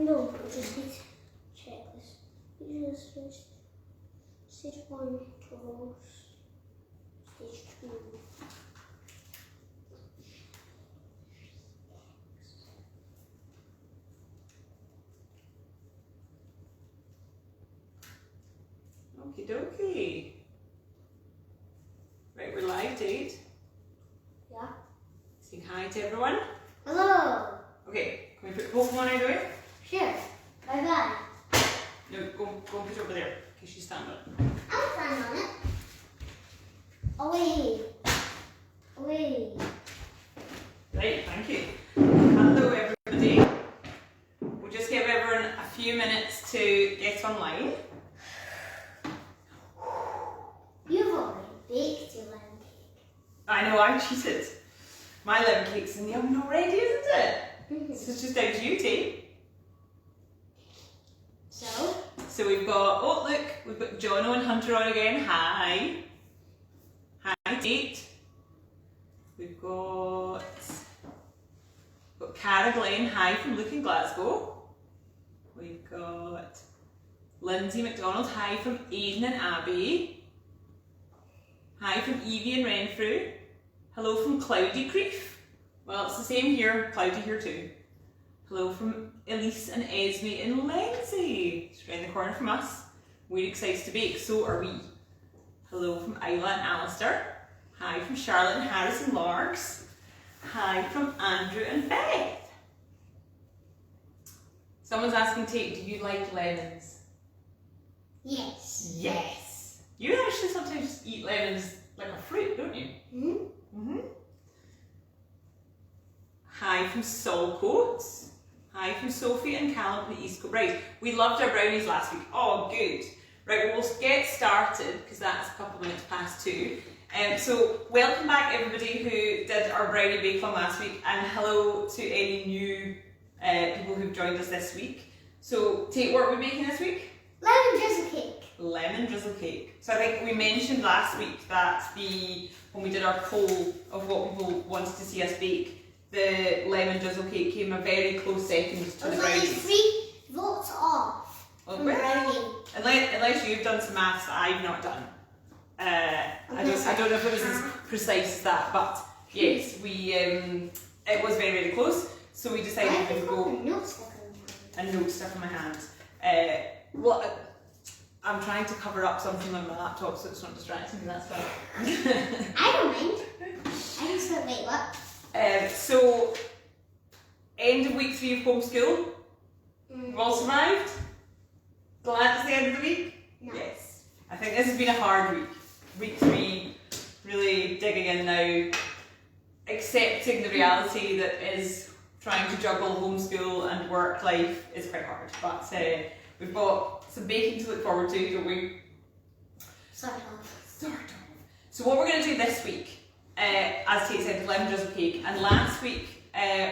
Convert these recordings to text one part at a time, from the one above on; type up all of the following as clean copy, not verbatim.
No, we just need to check this. Stage 1, toast. Stage 2. Okie dokie. Right, we're live, Jade. Yeah. Saying hi to everyone. Hello. Okay, can we put the Pokemon out of the way? Sure. Bye bye. No, go and put it over there, in case you stand on it. I'll stand on it. Away. Away. Right, thank you. Hello everybody. We'll just give everyone a few minutes to get online. You've already baked your lemon cake. I know, I cheated. My lemon cake's in the oven already, isn't it? Mm-hmm. So it's just down to you, T. So we've got, oh look, we've got Jono and Hunter on again. Hi. Hi, Tate. We've got Cara Glenn, hi from Luke in Glasgow. We've got Lindsay McDonald, hi from Aidan and Abby. Hi from Evie and Renfrew. Hello from Cloudy Creef. Well, it's the same here, cloudy here too. Hello from Elise and Esme and Lindsay. It's around the corner from us. We're excited to bake, so are we. Hello from Isla and Alistair. Hi from Charlotte and Harris and Largs. Hi from Andrew and Beth. Someone's asking Tate, do you like lemons? yes. Yes. You actually sometimes eat lemons like a fruit, don't you? Mm-hmm. Hi from Solcoats. Hi from Sophie and Callum from the East Coast. Right, we loved our brownies last week. Oh, good. Right, we'll get started because that's a couple of minutes past 2. So welcome back everybody who did our brownie bake-along last week, and hello to any new people who've joined us this week. So Tate, what are we making this week? Lemon drizzle cake. Lemon drizzle cake. So I think we mentioned last week that when we did our poll of what people wanted to see us bake, the lemon drizzle cake came a very close second to the Only brownies. 3 votes off from the brownie. Unless you've done some maths that I've not done. I don't know if it was as precise as that, but yes, it was very, very close. So we decided we would go. A note stuck in my hand. Well, I'm trying to cover up something on my laptop so it's not distracting me, that's fine. I don't mind. I just went, wait, what? So, end of week 3 of homeschool. We've all survived? Glad it's the end of the week? No. Yes. I think this has been a hard week. Week 3, really digging in now, accepting the reality that is trying to juggle homeschool and work life is quite hard. But we've got some baking to look forward to, don't we? Sort of. So what we're going to do this week, as Tate said, the lemon drizzle cake, and last week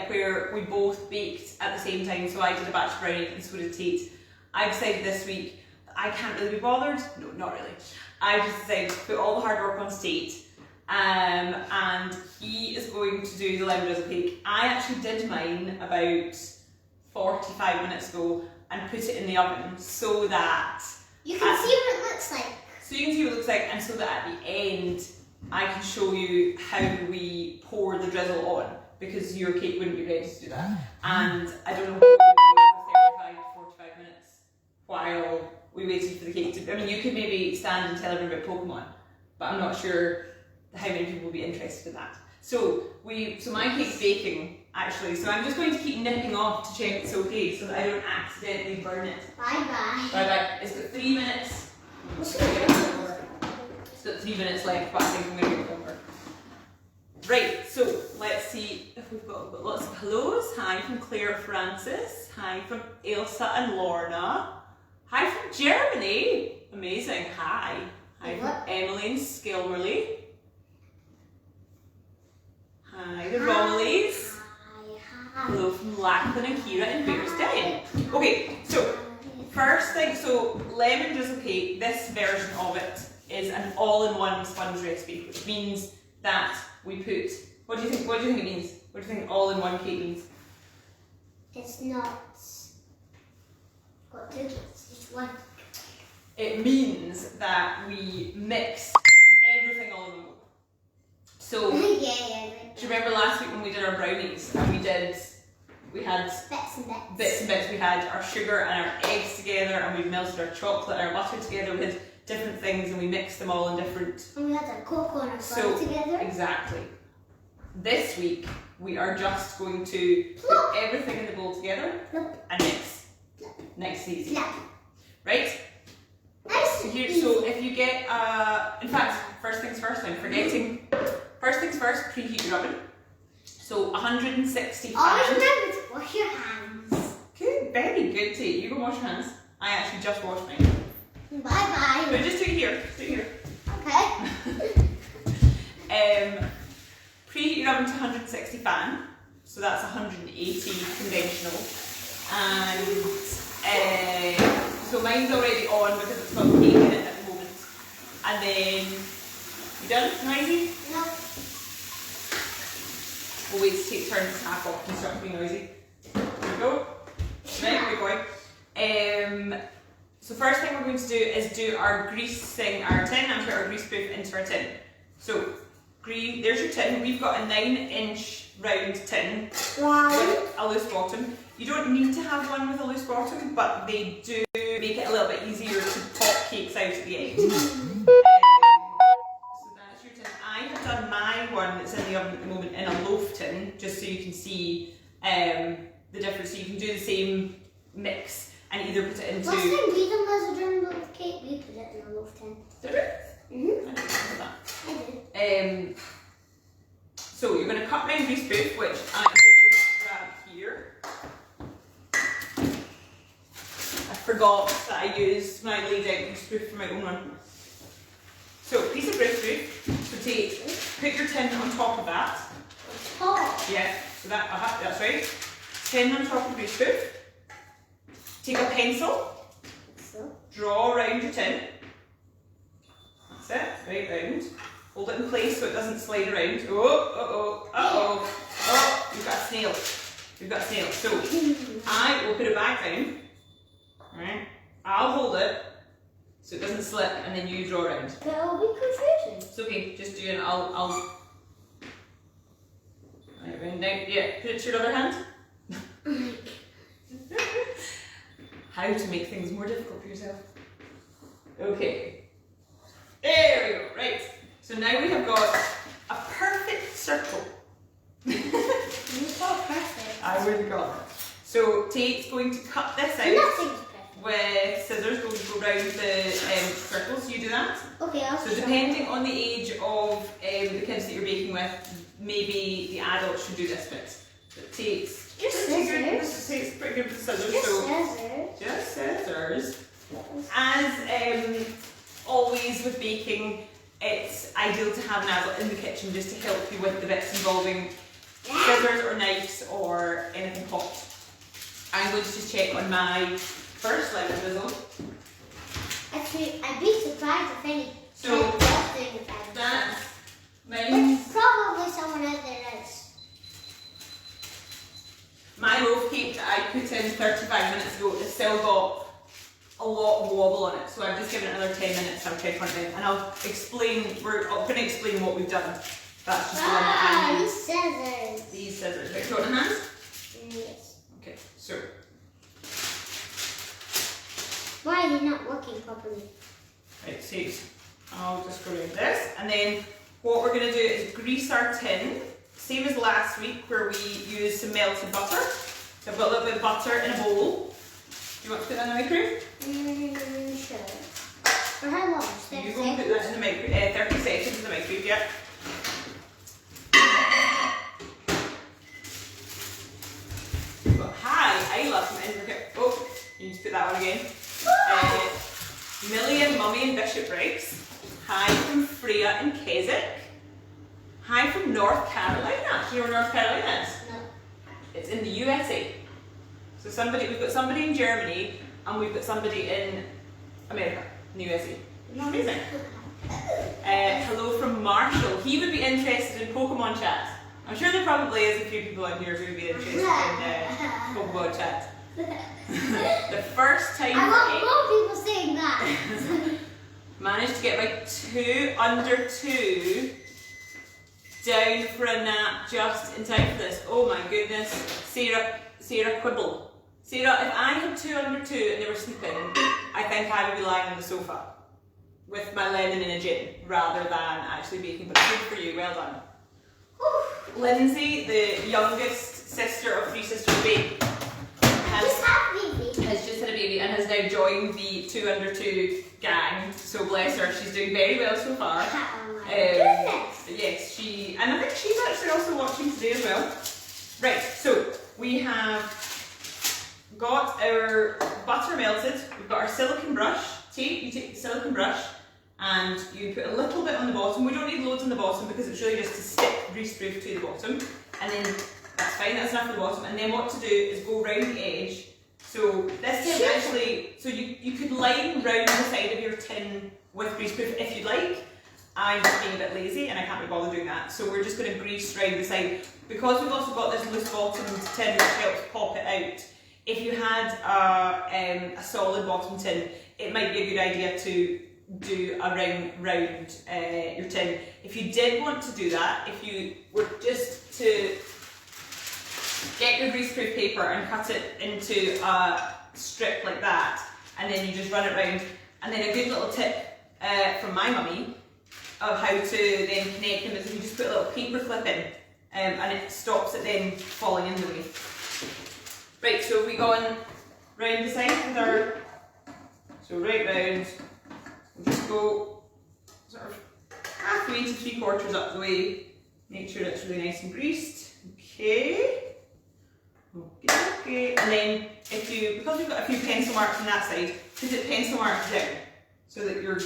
where we both baked at the same time, so I did a batch of brownies and so did Tate. I decided this week that I can't really be bothered. No, not really. I just decided to put all the hard work on Tate, and he is going to do the lemon drizzle cake. I actually did mine about 45 minutes ago and put it in the oven so that you can see what it looks like. So you can see what it looks like, and so that at the end I can show you how we pour the drizzle on, because your cake wouldn't be ready to do that. And I don't know what we're going to do for 35 to 45 minutes while we waited for the cake to. I mean, you could maybe stand and tell everyone about Pokemon, but I'm not sure how many people will be interested in that. So my cake's baking actually. So I'm just going to keep nipping off to check it's okay, so that I don't accidentally burn it. Bye bye. Bye bye. It's got 3 minutes. It's got 3 minutes left, but I think I'm going to go longer. Right, so let's see if we've got lots of hellos. Hi from Claire Francis. Hi from Elsa and Lorna. Hi from Germany. Amazing. Hi. Hi from Emily and Skilmerley. Hi, the Romleys. Hello from Lachlan and Kira and Bearsden. Okay, so first thing, so lemon drizzle cake, this version of it is an all-in-one sponge recipe, which means that we put, what do you think it means? What do you think all-in-one cake means? It's not What two cakes? Just one. It means that we mix everything all in the bowl. So, Yeah. do you remember last week when we did our brownies and we had Bits and bits. bits and bits. We had our sugar and our eggs together, and we melted our chocolate and our butter together. We had different things, and we mixed them all in different. And we had our cocoa and our So butter together. exactly. This week we are just going to Plop. put everything in the bowl together Plop. and mix. Plop. Next is easy, Plop. right? Nice. So here, so if you get, in fact, first things first. I'm forgetting. First things first. Preheat your oven. So 160 Always fans. remember to wash your hands. Good, very good, Tate. You go wash your hands. I actually just washed mine. Bye bye. No, just do it here. Just do it here. Okay. Preheat your oven to 160 fan. So that's 180 conventional. And so mine's already on because it's got cake in it at the moment. And then, you done? Noisy? No. We'll wait to take turns to half off and start being noisy. There we go. Right, we're going. So first thing we're going to do is do our greasing our tin and put our greaseproof into our tin. So there's your tin. We've got a 9-inch round tin with a loose bottom. You don't need to have one with a loose bottom, but they do make it a little bit easier to pop cakes out at the end. So that's your tin. I have done my one that's in the oven at the moment in a loaf tin, just so you can see the difference. So you can do the same mix and either put it into. Last time we done was a German loaf cake, we put it in a loaf tin. Did we? Mm-hmm. I didn't know that. I did. So you're going to cut my greaseproof, which I'm just going to grab here. I forgot that I used when I laid out greaseproof for my own one. So piece of greaseproof. So put your tin on top of that. Oh. Yeah. So that's right. Tin on top of greaseproof. Take a pencil. So. Draw around your tin. That's it. Right round. Hold it in place so it doesn't slide around. Oh, you've got a snail. You've got a snail. So I will put it back down. Alright. I'll hold it so it doesn't slip and then you draw around. But it'll be confusing. It's okay, just do it. I'll right round down. Yeah, put it to your other hand. How to make things more difficult for yourself. Okay. There we go. Right. So now we have got a perfect circle. You thought perfect. I would have got it. So Tate's going to cut this out Nothing's perfect. with scissors. Go around the circles. You do that. Okay, I'll So depending on the age of the kids that you're baking with, maybe the adults should do this bit. But Tate's Tate's pretty good with scissors. Just So scissors. just scissors. As always with baking, it's ideal to have an adult in the kitchen just to help you with the bits involving scissors or knives or anything hot. I'm going to just check on my first lemon drizzle. Actually, I'd be surprised if any So kid was doing the bad that's stuff. mine's But probably someone out there is. my loaf cake that I put in 35 minutes ago has still got a lot of wobble on it, so I've just given it another 10 minutes. I'll check on it and I'll explain. We're going to explain what we've done. That's just the one that I These scissors. These scissors. Right, do you want a hand? Yes. Okay, so Why are they not working properly? right, so I'll just go around this, and then what we're going to do is grease our tin, same as last week where we used some melted butter. So I've got a little bit of butter in a bowl. Do you want to put that in the microwave? Sure. For how long? You go and put that in the microwave, 30 seconds in the microwave, yeah. But hi, I love some intricate. Oh, you need to put that one again. Millie and Mummy and Bishop Briggs. Hi from Freya and Keswick. Hi from North Carolina. Do you know where North Carolina is? No. It's in the USA. So we've got somebody in Germany and we've got somebody in America, in the USA. Amazing. Hello from Marshall. He would be interested in Pokemon chat. I'm sure there probably is a few people out here who would be interested in Pokemon chat. The first time I want more people saying that. managed to get my 2 under 2 down for a nap just in time for this. Oh my goodness. Sarah quibbled. Sarah, if I had 2 under 2 and they were sleeping, I think I would be lying on the sofa with my lemon in a gin rather than actually baking. But good for you, well done. Lindsay, the youngest sister of 3 sisters bake, has just had a baby and has now joined the 2 under 2 gang. So bless her, she's doing very well so far. Yes, and I think she's actually also watching today as well. Right, so we have got our butter melted, we've got our silicone brush. You take the silicone brush and you put a little bit on the bottom. We don't need loads on the bottom because it's really just to stick Greaseproof to the bottom. And then that's fine, that's enough for the bottom. And then what to do is go round the edge. So this time actually, so you could line round the side of your tin with Greaseproof if you'd like. I'm just being a bit lazy and I can't be bothered doing that. So we're just going to grease round the side. Because we've also got this loose bottomed tin which helps pop it out. If you had a solid bottom tin, it might be a good idea to do a ring round your tin. If you did want to do that, if you were just to get your Greaseproof paper and cut it into a strip like that, and then you just run it round. And then a good little tip from my mummy of how to then connect them is if you just put a little paper clip in and it stops it then falling in the way. Right, so we go on round the side with our, so right round, we'll just go sort of halfway to 3/4 up the way, make sure it's really nice and greased. Okay, and then because we've got a few pencil marks on that side, put it pencil marks down so that your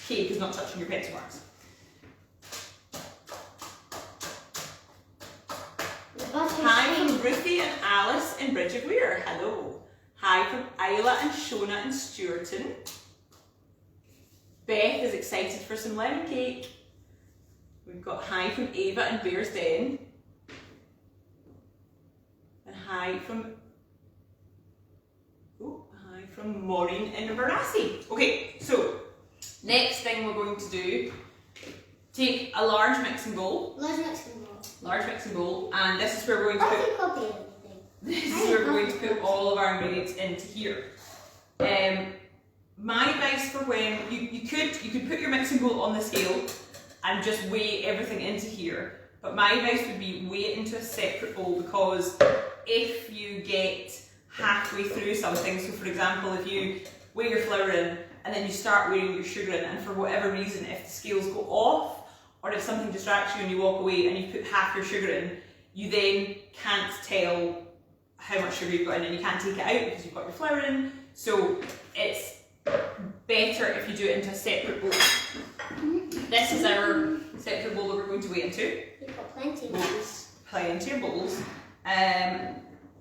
cake is not touching your pencil marks. Hi from Ruthie and Alice in Bridge of Weir. Hello. Hi from Isla and Shona in Stewarton. Beth is excited for some lemon cake. We've got hi from Ava in Bears Den. And hi from Maureen in Barassi. Okay, so next thing we're going to do, take a large mixing bowl. Large mixing bowl, and this is where we're going to put all of our ingredients into here. My advice for when you could put your mixing bowl on the scale and just weigh everything into here, but my advice would be weigh it into a separate bowl, because if you get halfway through something, so for example if you weigh your flour in and then you start weighing your sugar in, and for whatever reason if the scales go off, or if something distracts you and you walk away and you put half your sugar in, you then can't tell how much sugar you've got in and you can't take it out because you've got your flour in. So it's better if you do it into a separate bowl. This is our separate bowl that we're going to weigh into. You've got plenty of bowls. Plenty of bowls.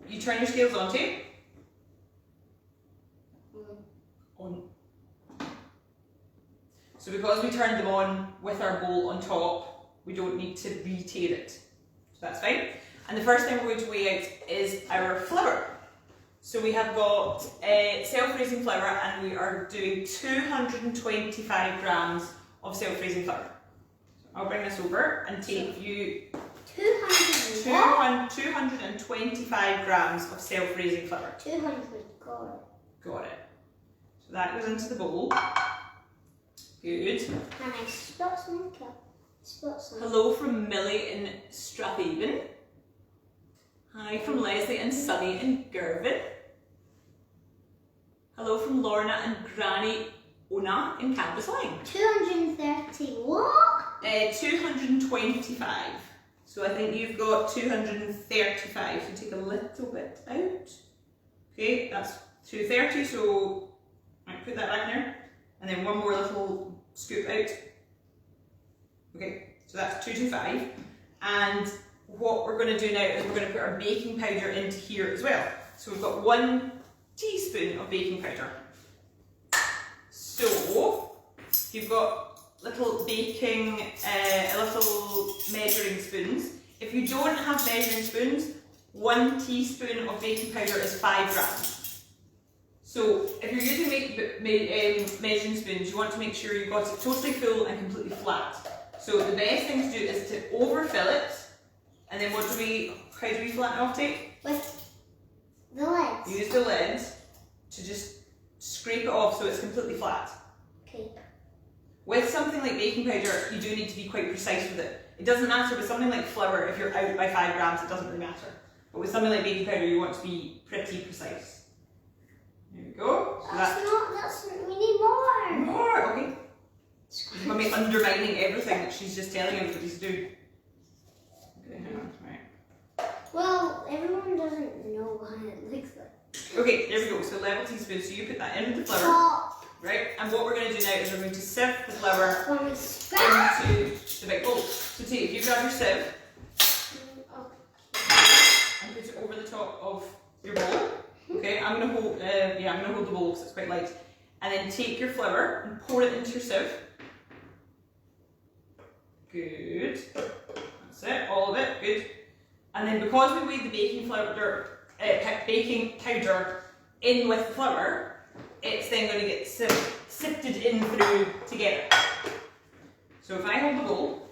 You turn your scales onto. On. So because we turned them on with our bowl on top, we don't need to re-tear it. So that's fine. And the first thing we're going to weigh out is our flour. So we have got self-raising flour and we are doing 225 grams of self-raising flour. So I'll bring this over and take you 225 grams of self-raising flour. 200, got it. So that goes into the bowl. Good. And I spot some. Hello from Millie in Strathaven. Hi from Leslie and Sunny in Girvan. Hello from Lorna and Granny Ona in Campus Line. 230 what? 225. So I think you've got 235. So take a little bit out. Okay, that's 230. So I put that back in there. And then one more little scoop out. Okay, so that's 225. And what we're going to do now is we're going to put our baking powder into here as well. So we've got 1 teaspoon of baking powder. So you've got little measuring spoons. If you don't have measuring spoons, 1 teaspoon of baking powder is 5 grams. So if you're using measuring spoons, you want to make sure you've got it totally full and completely flat. So the best thing to do is to overfill it, and then how do we flatten it off, Tate? With the lid. Use the lid to just scrape it off so it's completely flat. Okay. With something like baking powder, you do need to be quite precise with it. It doesn't matter with something like flour, if you're out by 5 grams, it doesn't really matter. But with something like baking powder, you want to be pretty precise. There we go. So We need more. More, okay. She's going to be undermining everything that she's just telling everybody to do. Okay, hang on, right. Well, everyone doesn't know what it looks like. Okay, there we go. So level teaspoon. So you put that in with the flour. Top. Right, and what we're going to do now is we're going to sieve the flour From the into the big bowl. So Tate, if you grab your sieve and put it over the top of your bowl. Okay, I'm going to hold. I'm going to hold the bowl because it's quite light. And then take your flour and pour it into your sieve. Good. That's it, all of it. Good. And then because we weighed the baking powder in with the flour, it's then going to get sifted in through together. So if I hold the bowl,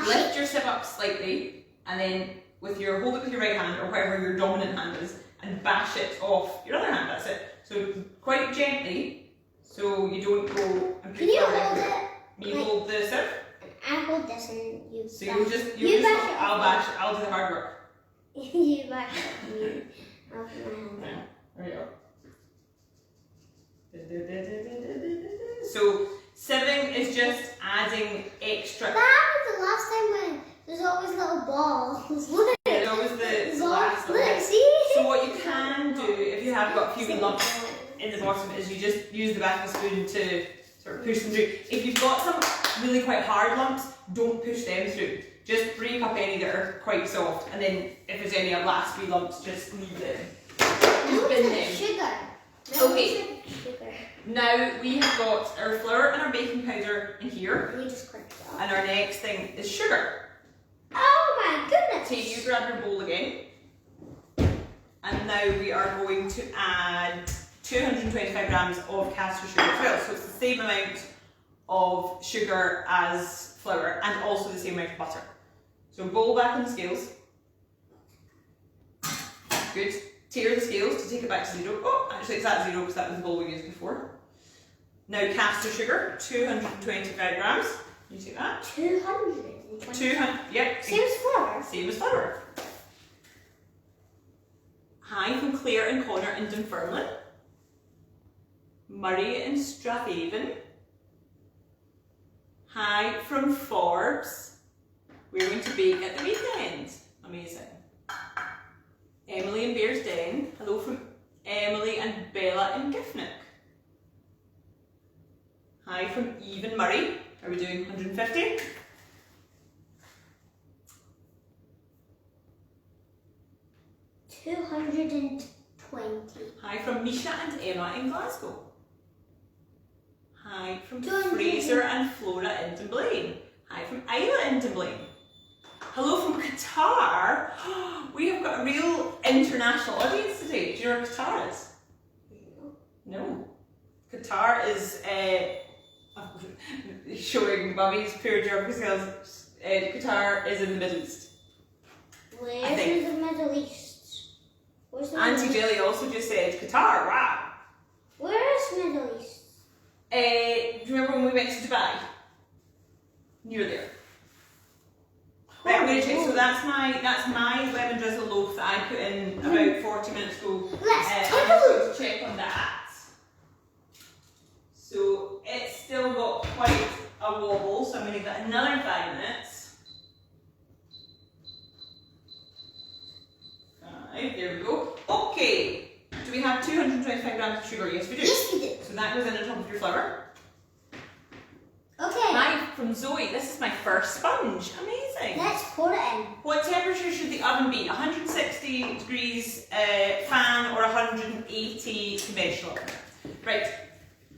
lift your sieve up slightly, and then hold it with your right hand or whatever your dominant hand is, and bash it off your other hand. That's it. So quite gently, so you don't go and put Can you flour hold everywhere. it? You hold the sieve. I hold this and you. So bash you it. just bash it. I'll bash it. I'll do the hard work. You bash it. I'll put my hand. There we go. So sieving is just adding extra. That happened the last time when there's always little balls. Look. Yeah, that was the last Look, little bit. see? So what you can do if you have got a few wee lumps in the bottom is you just use the back of the spoon to sort of push them through. If you've got some really quite hard lumps, don't push them through. Just break up any that are quite soft, and then if there's any last wee lumps, just leave them. Just bin them. Sugar. Okay. Sugar. Now we have got our flour and our baking powder in here, We just clicked it off. and our next thing is sugar. Oh my goodness. Take you grab your bowl again, and now we are going to add 225 grams of caster sugar as well. So it's the same amount of sugar as flour, and also the same amount of butter. So bowl back on the scales. Good. Tear the scales to take it back to 0. Oh, actually it's at 0 because that was the bowl we used before. Now caster sugar, 225 grams. You take that. 200. 200. Yep. Same as flour. Same as flour. Hi from Claire and Connor in Dunfermline. Murray in Strathaven. Hi from Forbes. We're going to bake at the weekend. Amazing. Emily in Bearsden. Hello from Emily and Bella in Giffnock. Hi from Eve and Murray. Are we doing 150? $220. Hi from Misha and Emma in Glasgow. Hi from 200. Fraser and Flora in Dunblane. Hi from Isla in Dunblane. Hello from Qatar. We have got a real international audience today. Do you know where Qatar is? No. Qatar is showing Mummy's pure geography skills. Qatar is in the Middle East. Where's in the Middle East? Where's the Auntie Middle East? Jelly also just said Qatar. Wow. Where is Middle East? Do you remember when we went to Dubai? Near there. Right, I'm going to check. So that's my lemon drizzle loaf that I put in about 40 minutes ago. Let's I'm take a just look. going to check on that. So it's still got quite a wobble, so I'm going to give it another 5 minutes. 5, there we go. Okay. Do we have 225 grams of sugar? Yes, we do. Yes, we do. So that goes in on top of your flour. Okay. Hi from Zoe. This is my first sponge. Amazing. Let's pour it in. What temperature should the oven be? 160 degrees fan or 180 conventional oven? Right.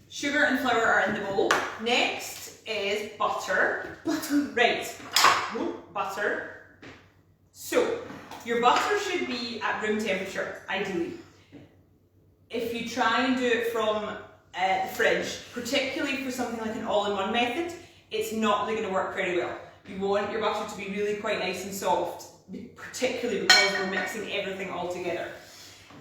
Sugar and flour are in the bowl. Next is butter. Butter. Right. Butter. So your butter should be at room temperature, ideally. if you try and do it from the fridge, particularly for something like an all-in-one method, it's not really going to work very well. You want your butter to be really quite nice and soft, particularly because we're mixing everything all together.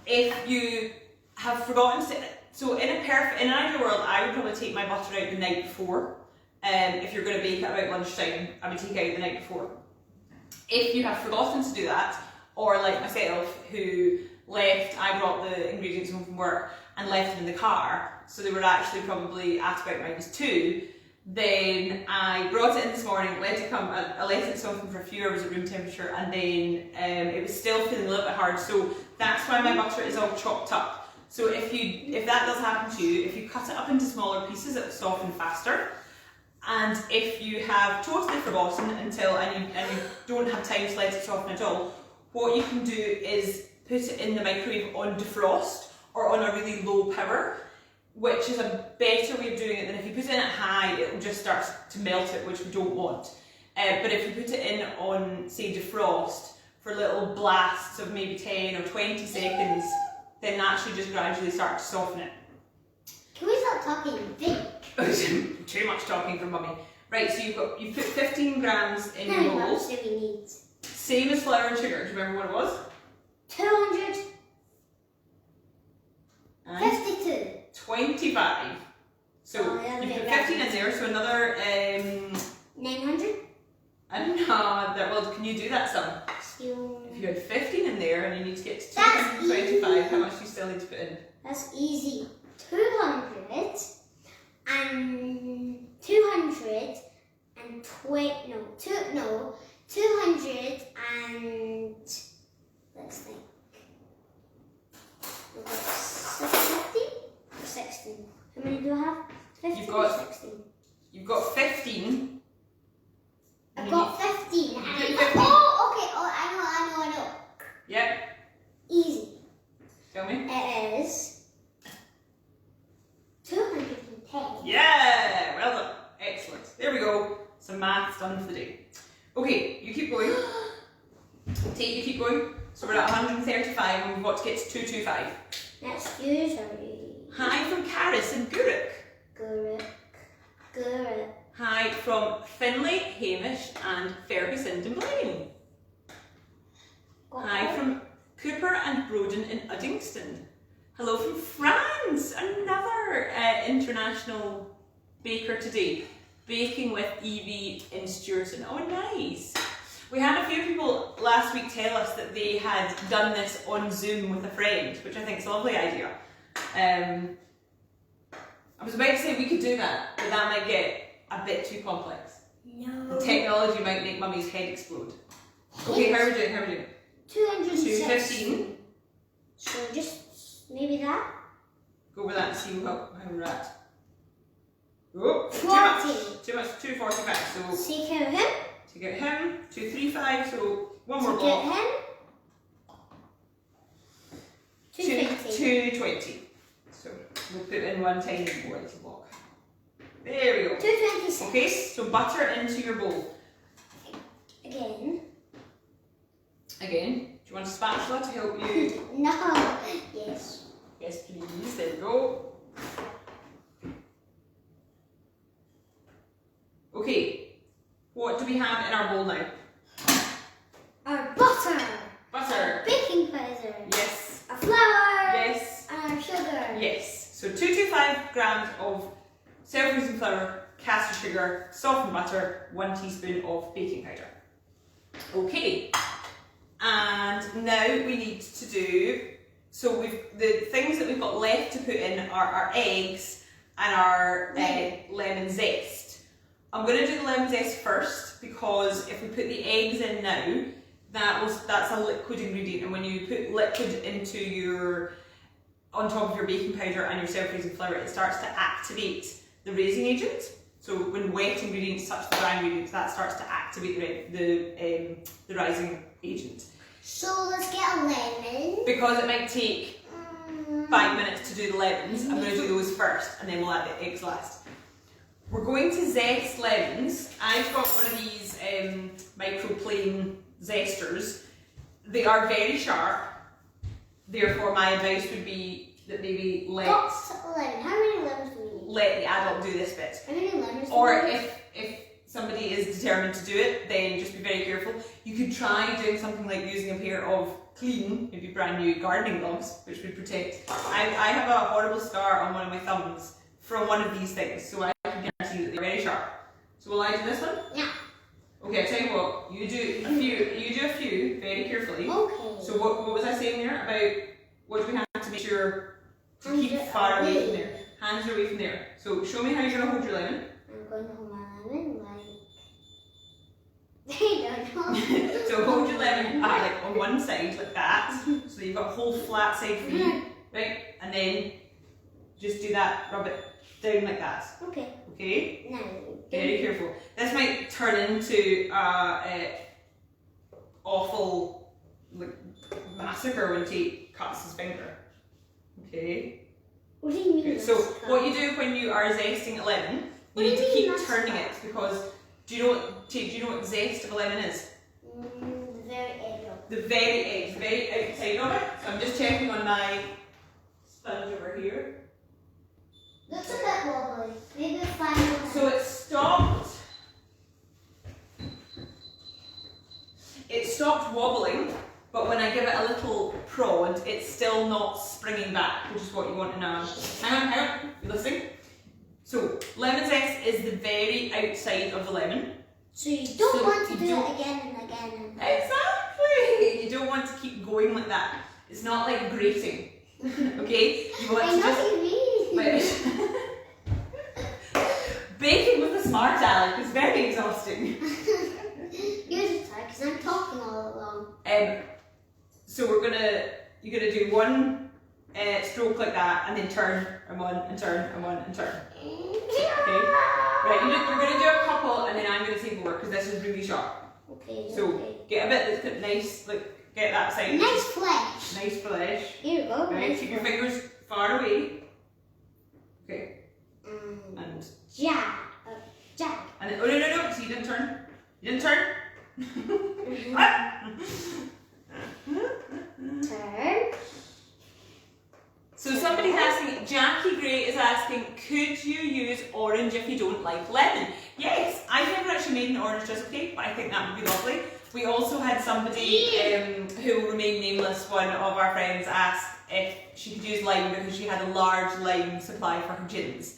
If you have forgotten to, so in an ideal world, I would probably take my butter out the night before. If you're going to bake it about lunchtime, I would take it out the night before. If you have forgotten to do that, or like myself, who I brought the ingredients home from work and left them in the car, so they were actually probably at about -2, then I brought it in this morning, let it soften for a few hours at room temperature, and then it was still feeling a little bit hard, so that's why my butter is all chopped up. So if that does happen to you, if you cut it up into smaller pieces, it will soften faster. And if you have totally forgotten and you don't have time to let it soften at all, what you can do is put it in the microwave on defrost or on a really low power, which is a better way of doing it than if you put it in at high, it will just start to melt it, which we don't want. But if you put it in on, say, defrost for little blasts of maybe 10 or 20 seconds, then that should just gradually start to soften it. Can we stop talking big? Too much talking from mummy. Right, so you've put 15 grams in your bowl. How much do we need? Same as flour and sugar. Do you remember what it was? 252. And 25. So you put 15 in there, so another 900. Well, can you do that sum? If you had 15 in there and you need to get to 225, how much do you still need to put in? That's easy. 200 and 200 and 200 and let's think. We've got 50 or 16. How many do I have? 15 or 16? You've got 15. I've got 15. And okay. Oh, I know. Yep. Easy. Tell me. It is 210. Yeah, well done. Excellent. There we go. Some maths done for the day. Okay, you keep going. You keep going. So we're at 135 and we've got to get to 225. That's usually. Hi from Caris and Guruk. Guruk. Hi from Finlay, Hamish and Ferguson and Blaine. Hi from Cooper and Broden in Uddingston. Hello from France, another international baker today. Baking with Evie in Stewarton. Oh, nice. We had a few people last week tell us that they had done this on Zoom with a friend, which I think is a lovely idea. I was about to say we could do that, but that might get a bit too complex. No. The technology might make Mummy's head explode. Okay, how are we doing? 215. So just maybe that. Go over that and see how we're at. Oh, 40. Too much. 245. So Take out him. take out him. 235. So one more Take block. out him. 220. 220. So we'll put in one tiny more little block. There we go. 226. Okay, so butter into your bowl. Again. Do you want a spatula to help you? No. Yes. Yes, please. There we go. Okay, what do we have in our bowl now? Our butter. Butter. Baking powder. Yes. Our flour. Yes. And our sugar. Yes. So 225 grams of self-raising flour, caster sugar, softened butter, 1 teaspoon of baking powder. Okay. And now we need to do, so the things that we've got left to put in are our eggs and our lemon zest. I'm going to do the lemon zest first because if we put the eggs in now, that's a liquid ingredient, and when you put liquid on top of your baking powder and your self-raising flour, it starts to activate the raising agent. So when wet ingredients touch the dry ingredients, that starts to activate the rising agent. So let's get a lemon. Because it might take 5 minutes to do the lemons, I'm going to do those first and then we'll add the eggs last. We're going to zest lemons. I've got one of these microplane zesters. They are very sharp, therefore my advice would be that maybe let How many lemons do we need? let the adult do this bit. How many lemons? Or if somebody is determined to do it, then just be very careful. You could try doing something like using a pair of clean, maybe brand new gardening gloves, which would protect. I have a horrible scar on one of my thumbs from one of these things, so I can guarantee that they're very sharp. So will I do this one? Yeah. Okay, I'll tell you what, you do a few very carefully. Okay. So what was I saying there about what do we have to make sure to keep Hands far away away. from there? Hands are away from there. So show me how you're going to hold your lemon. I'm going to hold my lemon like... I don't know. So hold your lemon like on one side like that, so that you've got a whole flat side for you, right? And then just do that, rub it down like that. Okay. Okay? Now, Very careful. This might turn into awful like massacre when Tate cuts his finger. Okay? what do you mean? Okay, so what you do when you are zesting a lemon, you need to keep turning it, because do you know what zest of a lemon is? The very edge of The very edge, the very outside of it. So I'm just checking on my sponge over here. Looks a bit wobbly. Maybe 5 more. So it stopped. It stopped wobbling, but when I give it a little prod, it's still not springing back, which is what you want to know. Hang on, you listening? So lemon zest is the very outside of the lemon. So you don't want to you do don't- it again and again and again. Exactly! You don't want to keep going like that. It's not like grating. Okay? You want I to know just. what you mean. Baking with a smart aleck is very exhausting. You're just tired because I'm talking all along. So you're gonna do one stroke like that, and then turn and one and turn and one and turn. Okay. Right. You're gonna do a couple, and then I'm gonna take over because this is really sharp. Okay. So okay. get a bit that's nice, like get that side. Nice flesh. Nice flesh. Here we go. Right. Nice Keep your flesh. fingers far away. Okay. And Jab. Jab. and then, oh no! So you didn't turn. You didn't turn. Turn. So somebody's asking, Jackie Gray is asking, could you use orange if you don't like lemon? Yes, I've never actually made an orange drizzle cake, but I think that would be lovely. We also had somebody who will remain nameless, one of our friends, asked if she could use lime because she had a large lime supply for her gins.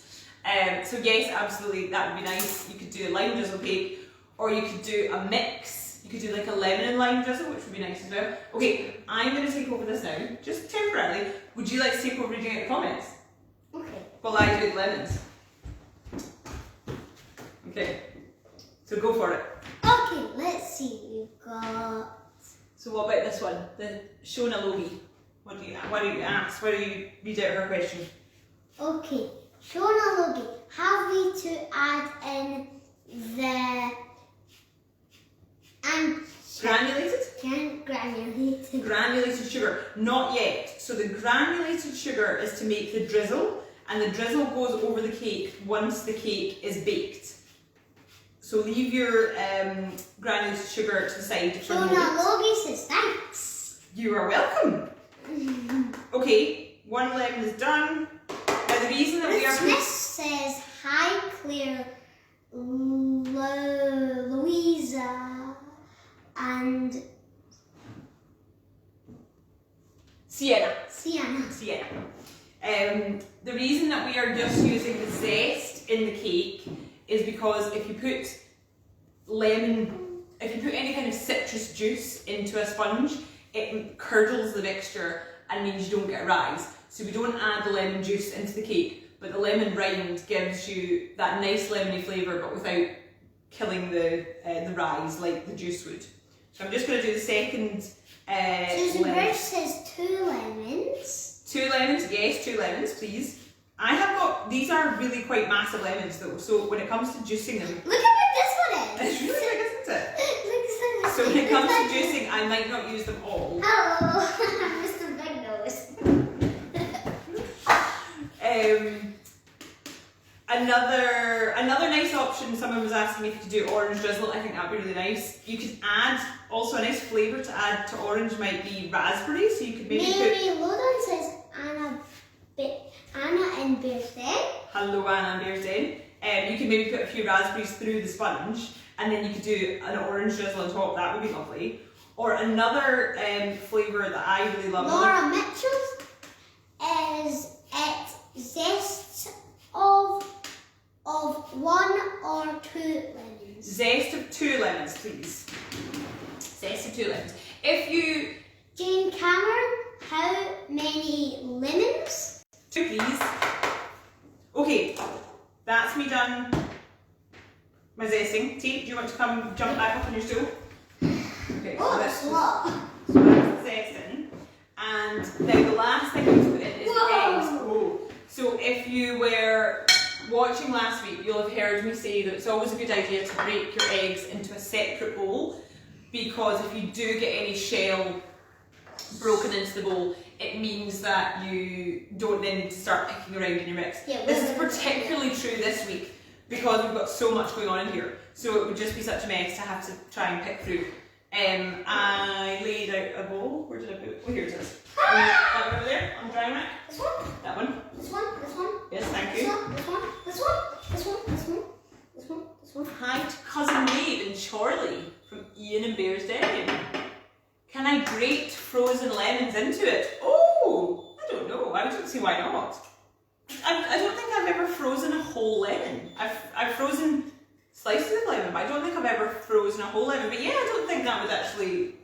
So yes, absolutely, that would be nice. You could do a lime drizzle cake, or you could do a mix. You could do like a lemon and lime drizzle, which would be nice as well. Okay, I'm going to take over this now, just temporarily. Would you like to take over reading out the comments? Okay. While I do the lemons. Okay, so go for it. Okay, let's see. We've got. So what about this one? The Shona Logie. What do you ask? Why do you read out her question? Okay, Shona Logie, have we to add in the granulated? Granulated sugar. Not yet. So the granulated sugar is to make the drizzle, and the drizzle goes over the cake once the cake is baked. So leave your granulated sugar to the side for a Shona moment. Logie says thanks. You are welcome. Okay, one lemon is done. Now the reason that we are Smith says hi, Claire, Louisa, and Sienna. Sienna. The reason that we are just using the zest in the cake is because if you put any kind of citrus juice into a sponge, it curdles the mixture and means you don't get a rise. So we don't add the lemon juice into the cake, but the lemon rind gives you that nice lemony flavour, but without killing the rise like the juice would. So I'm just going to do the second Susan lemon. Birch says 2 lemons. 2 lemons, yes, 2 lemons, please. I have got, these are really quite massive lemons though, so when it comes to juicing them, Look how big this one is. it's really big, isn't it? Look, So when it comes to juicing, I might not use them all. Hello, Mr. Big Nose. Another nice option, someone was asking me if you could do orange drizzle. I think that'd be really nice. You could add, also a nice flavour to add to orange might be raspberry, so you could maybe Mary Loden says and Bear's Den. Hello, Anna and Bear's Den. You can maybe put a few raspberries through the sponge, and then you could do an orange drizzle on top. That would be lovely. Or another flavour that I really love. Laura Mitchell's is zest of 1 or 2 lemons. Zest of 2 lemons, please. Zest of 2 lemons. If you... Jane Cameron, how many lemons? 2, please. Okay, that's me done my zesting. Tea, do you want to come jump back up on your stool? Okay, Oh, so that's a lot. So that's the zesting. And then the last thing we put in is Whoa. eggs. Oh. So if you were watching last week, you'll have heard me say that it's always a good idea to break your eggs into a separate bowl, because if you do get any shell broken into the bowl, it means that you don't then need to start picking around in your mix. Yeah, this is particularly true this week because we've got so much going on in here, so it would just be such a mess to have to try and pick through. I laid out a bowl. Where did I put it? Oh, here it is. That one over there on the drying rack. This one? That one. This one? This one? Yes, thank This you. one? This one? This one? This one? This one? This one? This one? Hi to cousin Maeve and Charlie from Ian and Bear's Den. Can I grate frozen lemons into it? Oh, I don't know. I don't see why not. I don't think I've ever frozen a whole lemon. I've frozen slices of lemon, but I don't think I've ever frozen a whole lemon. But yeah, I don't think that would actually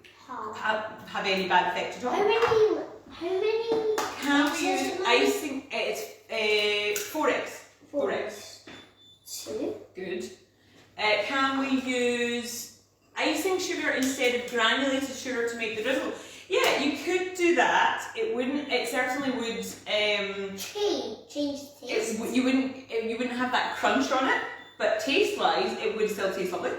have any bad effect at all. How many? Can we use icing? It's 4 eggs. 4 eggs. 2. Good. Can we use icing sugar instead of granulated sugar to make the drizzle? Yeah, you could do that. It wouldn't. It certainly would. Change the taste. You wouldn't have that crunch on it, but taste-wise, it would still taste lovely.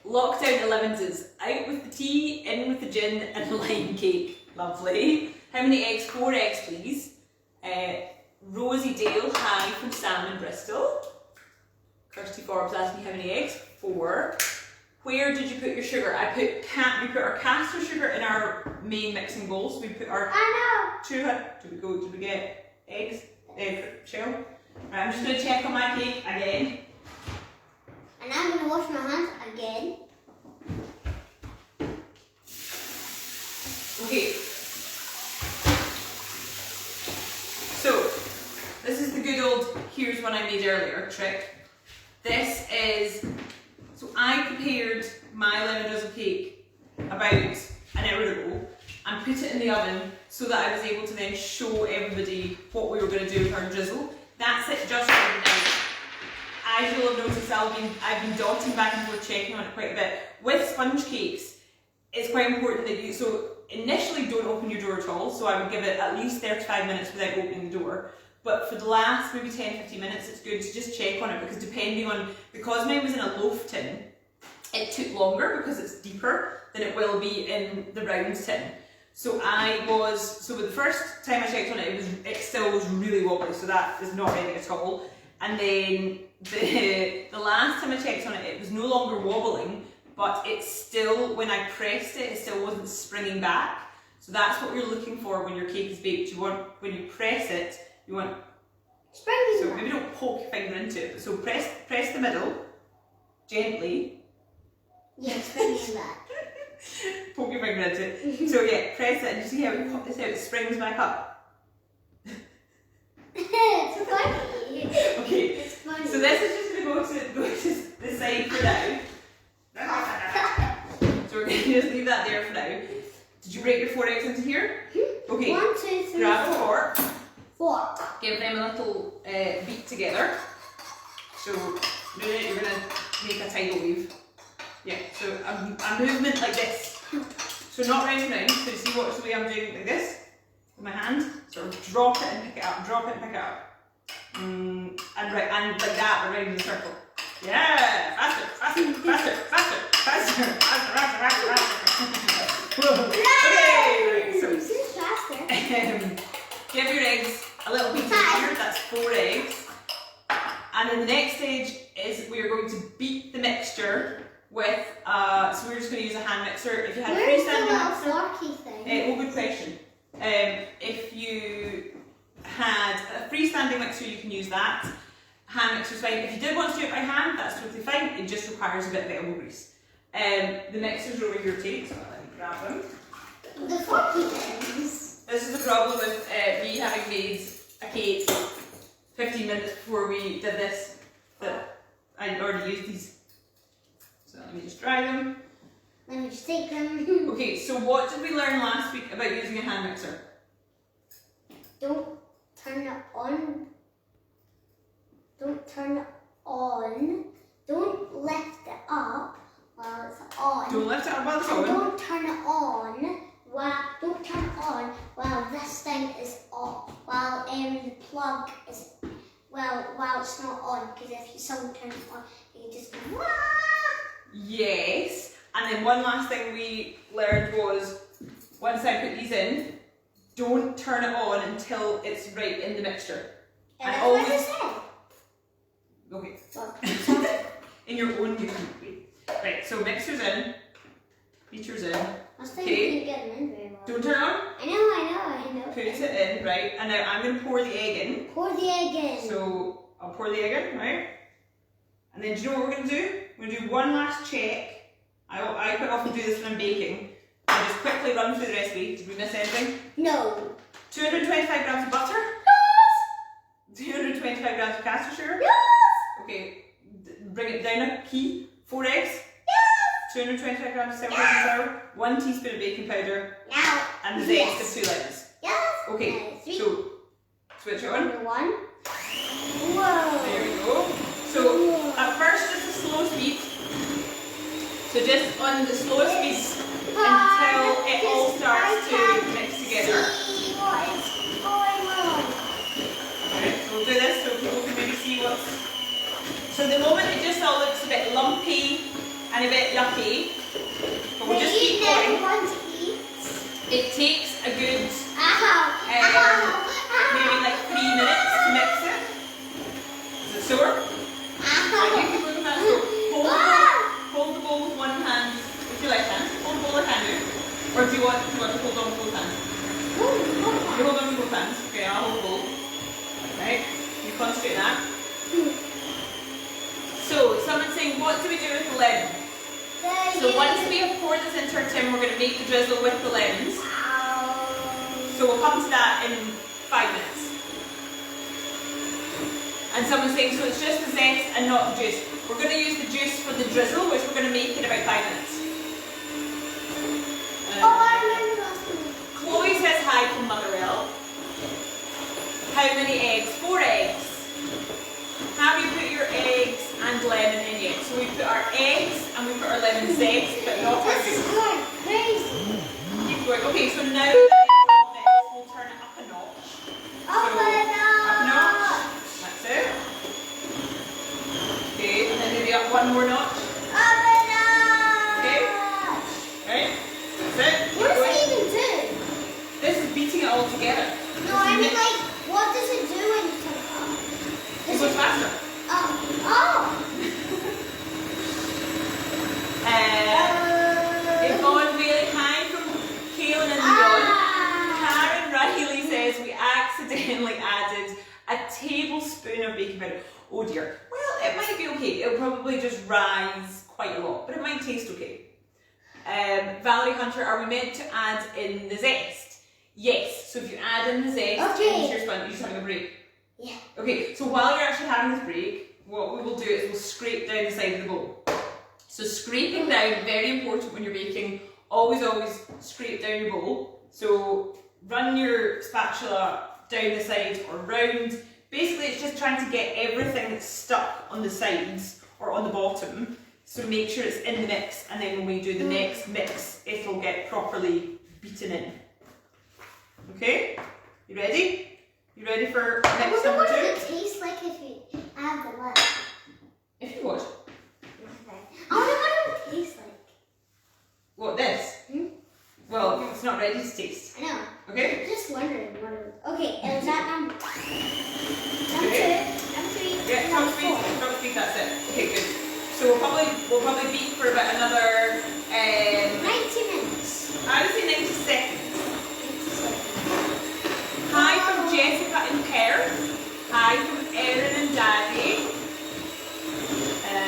Lockdown 11s. Out with the tea, in with the gin, and a lime cake. Lovely. How many eggs? 4 eggs, please. Rosie Dale, hi from Sam in Bristol. Kirsty Forbes asked me how many eggs? 4. Where did you put your sugar? We put our caster sugar in our main mixing bowl. So we put our Did we get eggs? Shell? Right, I'm just going to check on my cake again. And I'm going to wash my hands again. Okay. So, this is the good old here's one I made earlier trick. This is, so I prepared my lemon drizzle cake about an hour ago and put it in the oven so that I was able to then show everybody what we were going to do with our drizzle. That's it just right now. As you'll have noticed, I've been dotting back and forth checking on it quite a bit. With sponge cakes, it's quite important that you, so initially don't open your door at all, so I would give it at least 35 minutes without opening the door. But for the last maybe 10-15 minutes, it's good to just check on it, because depending on, because mine was in a loaf tin, it took longer because it's deeper than it will be in the round tin. So with the first time I checked on it, it still was really wobbly, so that is not ready at all. And then the last time I checked on it, it was no longer wobbling, but it's still, when I pressed it, it still wasn't springing back. So that's what you're looking for when your cake is baked. You want, when you press it, you want, springing so back. maybe don't poke your finger into it, but so press the middle, gently. Yeah, springing back. Poke your finger into it. So yeah, press it and you see how it springs back up. It's funny. Okay, It's funny. so this is just going to go to the side for now. So we're going to just leave that there for now. Did you break your 4 eggs into here? Okay, 1, 2, 3, grab a 4. fork, Fork. give them a little beat together. So you're going to make a tidal wave. Yeah, so a movement like this. So not round and round, so you see what's the way I'm doing it like this? With my hand, sort of drop it and pick it up, drop it and pick it up. And like that around in a circle. Yeah, faster, faster, faster, faster, faster, faster, faster, faster. Okay, so This is faster. give your eggs a little beat in here, that's 4 eggs. And then the next stage is we are going to beat the mixture with, so we're just going to use a hand mixer. If you had a Where's the freestanding little mixer, forky thing? good question. If freestanding mixer, you can use that. Hand mixer's fine. If you did want to do it by hand, that's totally fine. It just requires a bit of elbow grease. The mixers are over here too, so let me grab them. The forky things. This is the problem with me having made a cake 15 minutes before we did this, that I'd already used these. So let me just dry them. Let me just take them. Okay, so what did we learn last week about using a hand mixer? Don't turn it on. Don't turn it on. Don't lift it up while it's on. Don't lift it up while it's And on. don't turn it on while this thing is off. While the plug is while it's not on. Because if you someone turn it on, you just go wah! Yes. And then one last thing we learned was, once I put these in, don't turn it on until it's right in the mixture. And I that's always- what I said. Okay. Sorry. In your own way. Right, so mixer's in, beater's in. I was thinking Okay. you didn't get them in very well. Don't turn it on. I know. Put it in, right? And now I'm going to pour the egg in. Pour the egg in. So I'll pour the egg in, right? And then do you know what we're going to do? We're going to do one last check. I quite often do this when I'm baking. I'll just quickly run through the recipe. Did we miss anything? No. 225 grams of butter. 225 grams of caster sugar. Okay, bring it down a key. 4 eggs. 225 grams of flour. 1 teaspoon of baking powder. And the zest of 2 lemons. Okay, so switch it on. Number 1. Whoa. There we go. So at first just a slow speed. So just on the slow speed until it all starts to mix together. See what is going on. Okay, so we'll do this so people can maybe see what's... So the moment it just all looks a bit lumpy and a bit yucky, but we'll just keep going. It takes a good maybe like 3 minutes to mix it. Is it sore? Right, you keep moving that. So hold the bowl with one hand, with your left hand. Hold the bowl like I do. Or do you want to hold on with both hands? You hold on with both hands. Okay, I'll hold the bowl. Right, you concentrate on that. So, someone's saying, what do we do with the lemon? So once we have poured this into our tin, we're going to make the drizzle with the lemons. So we'll come to that in 5 minutes. And someone's saying, so it's just the zest and not the juice. We're going to use the juice for the drizzle, which we're going to make in about 5 minutes. Chloe says hi from Motherwell. How many eggs? 4 eggs. Have you put your eggs and lemon in yet? So we put our eggs and we put our lemon zest, but not our This is juice. going crazy. Keep going. Okay, so now that it's all mixed, we'll turn it up a notch. Up Up a notch. That's it. Okay, and then maybe up one more notch. Okay. Right? That's it. What Keep does going. it even do? This is beating it all together. No, I mean like, what does it do when you turn it up? It goes faster. Yvonne Bailey, hi from Kaelin and Leon. Karen Riley says we accidentally added a tablespoon of baking powder. Oh dear. Well, it might be okay. It'll probably just rise quite a lot, but it might taste okay. Valerie Hunter, are we meant to add in the zest? Yes. So if you add in the zest into your sponge, you're just having a break. Yeah. Okay. So while you're actually having this break, what we will do is we'll scrape down the side of the bowl. So scraping down, very important when you're baking. Always scrape down your bowl. So run your spatula down the side or round. Basically it's just trying to get everything that's stuck on the sides or on the bottom. So make sure it's in the mix, and then when we do the next mix, it'll get properly beaten in. Okay? You ready? You ready for mix number 2? What does it taste like if you add the lemon? If you what? I wonder what it would taste like. What, this? Well, it's not ready to taste. I know. Okay? I'm just wondering what it would. Okay, and is that number 2, Okay. number 3, Yeah, number top speed, that's it. Okay, good. So we'll probably beat for about another 90 minutes. I would say 90 seconds. 90 seconds. Hi from Jessica in Perth. Hi from Erin and Daddy.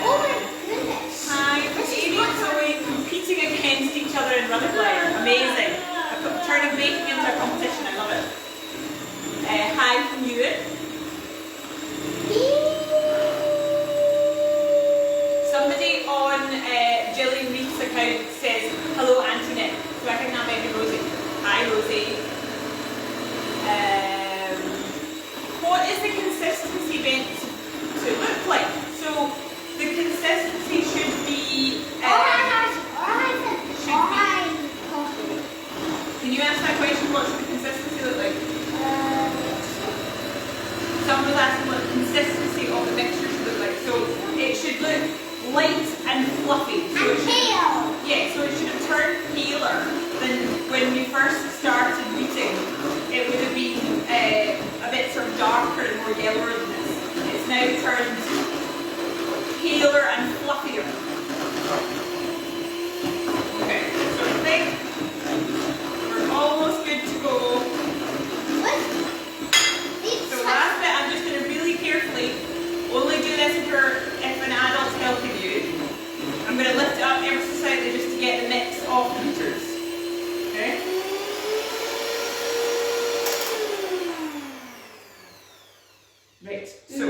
Oh my goodness. Hi from Amy and Zoe competing against each other in running. Amazing. Turning baking into a competition, I love it. Hi from Ewan. Somebody on Jillian Reed's account says, hello Auntie Nick. So I think that might be Rosie. Hi Rosie. What is the consistency meant to look like? So the consistency should be. Can you answer that question? What should the consistency look like? Someone was asking what the consistency of the mixture should look like. So it should look light and fluffy. So And pale. Yeah, so it should have turned paler than when we first started beating. It would have been a bit sort of darker and more yellower than this. It's now turned paler and fluffier. Okay, so I think we're almost good to go. So last bit, I'm just going to really carefully only do this if an adult's helping you. I'm going to lift it up ever so slightly just to get the mix off the beaters. Okay? Right, so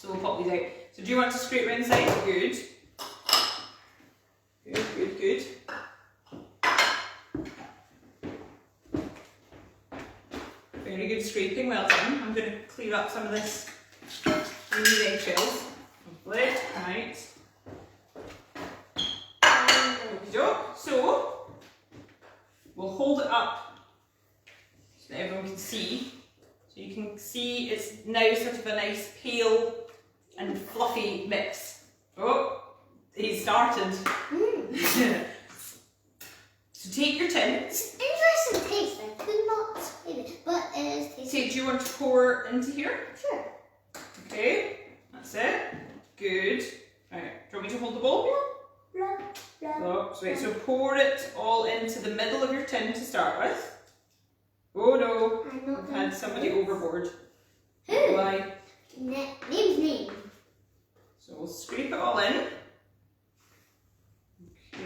we'll pop these out. So do you want to scrape around the sides? Good. Good, good, good. Very good scraping, well done. I'm going to clear up some of these eggshells. Lovely, right. Okey-doke. So, we'll hold it up so that everyone can see. So you can see it's now sort of a nice pale and fluffy mix. Oh, he started. So take your tin. It's interesting taste. I could not explain it, but it is tasty. So do you want to pour into here? Sure. Okay, that's it. Good. Right, do you want me to hold the bowl? Blah, blah, Oh, so pour it all into the middle of your tin to start with. Oh no, we've had somebody overboard. Who? Why? Name's name. So we'll scrape it all in.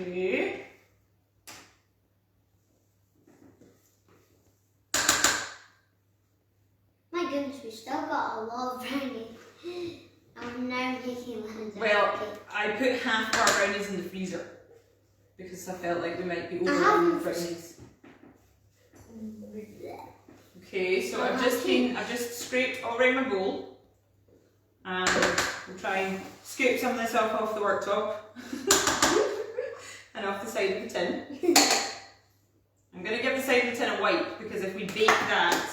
Okay. My goodness, we still got a lot of brownies. I'm now making one. Well, I put half of our brownies in the freezer because I felt like we might be over on brownies. Okay, so I've just scraped all around my bowl, and we'll try and scoop some of this off the worktop and off the side of the tin. I'm going to give the side of the tin a wipe because if we bake that,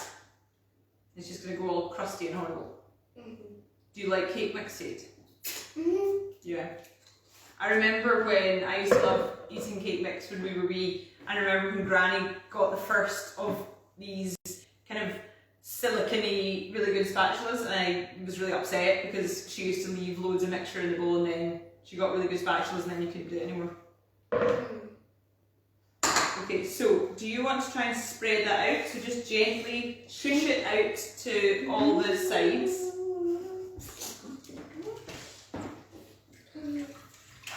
it's just going to go all crusty and horrible. Do you like cake mix, Seive? Yeah. I remember when I used to love eating cake mix when we were wee. I remember when Granny got the first of these kind of silicone-y, really good spatulas, and I was really upset because she used to leave loads of mixture in the bowl and then she got really good spatulas and then you couldn't do it anymore. Okay, so do you want to try and spread that out? So just gently push it out to all the sides.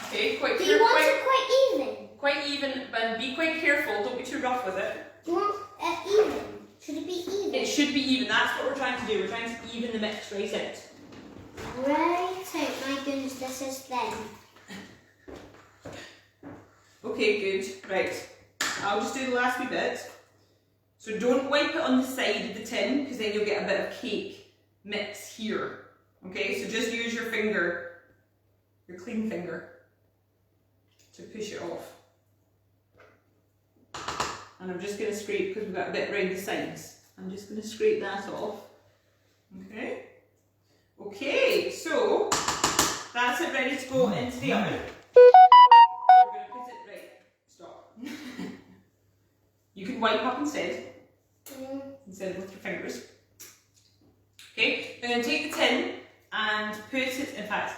Okay, quite Do you want it quite even? Quite even, but be quite careful, don't be too rough with it. Do you want it even? Should it be even? It should be even, that's what we're trying to do. We're trying to even the mix right out. Right out, my goodness, this is thin. Okay, good, right. I'll just do the last wee bit. So don't wipe it on the side of the tin because then you'll get a bit of cake mix here. Okay, so just use your finger, your clean finger, to push it off. And I'm just going to scrape because we've got a bit around the sides. I'm just going to scrape that off. Okay. Okay, so that's it ready to go into the oven. We're going to put it, right, stop. You can wipe up instead of with your fingers. Okay, I'm going to take the tin and put it, in fact,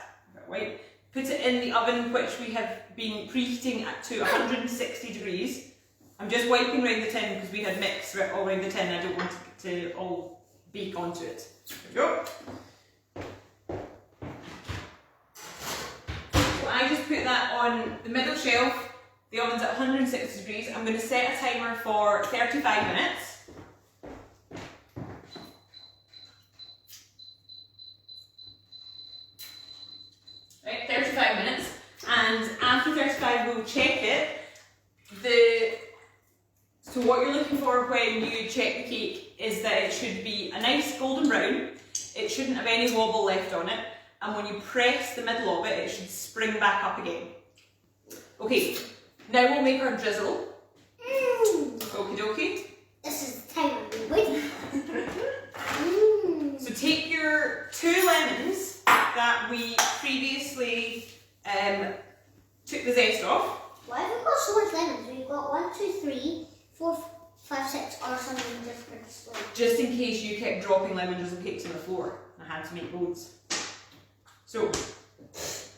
wipe, put it in the oven which we have been preheating to 160 degrees. I'm just wiping around the tin because we had mix all around the tin. I don't want it to all bake onto it. There we go. So I just put that on the middle shelf. The oven's at 160 degrees. I'm going to set a timer for 35 minutes. Right, 35 minutes. And after 35, we'll check it. So what you're looking for when you check the cake is that it should be a nice golden brown. It shouldn't have any wobble left on it. And when you press the middle of it, it should spring back up again. Okay, now we'll make our drizzle. Okie dokie. This is the time I've been waiting for. So take your 2 lemons that we previously took the zest off. Why have we got so much lemons? We've got 1, 2, 3, 4, 5, 6, or something different. Just in case you kept dropping lemon drizzle cakes on the floor. I had to make loads. So, that's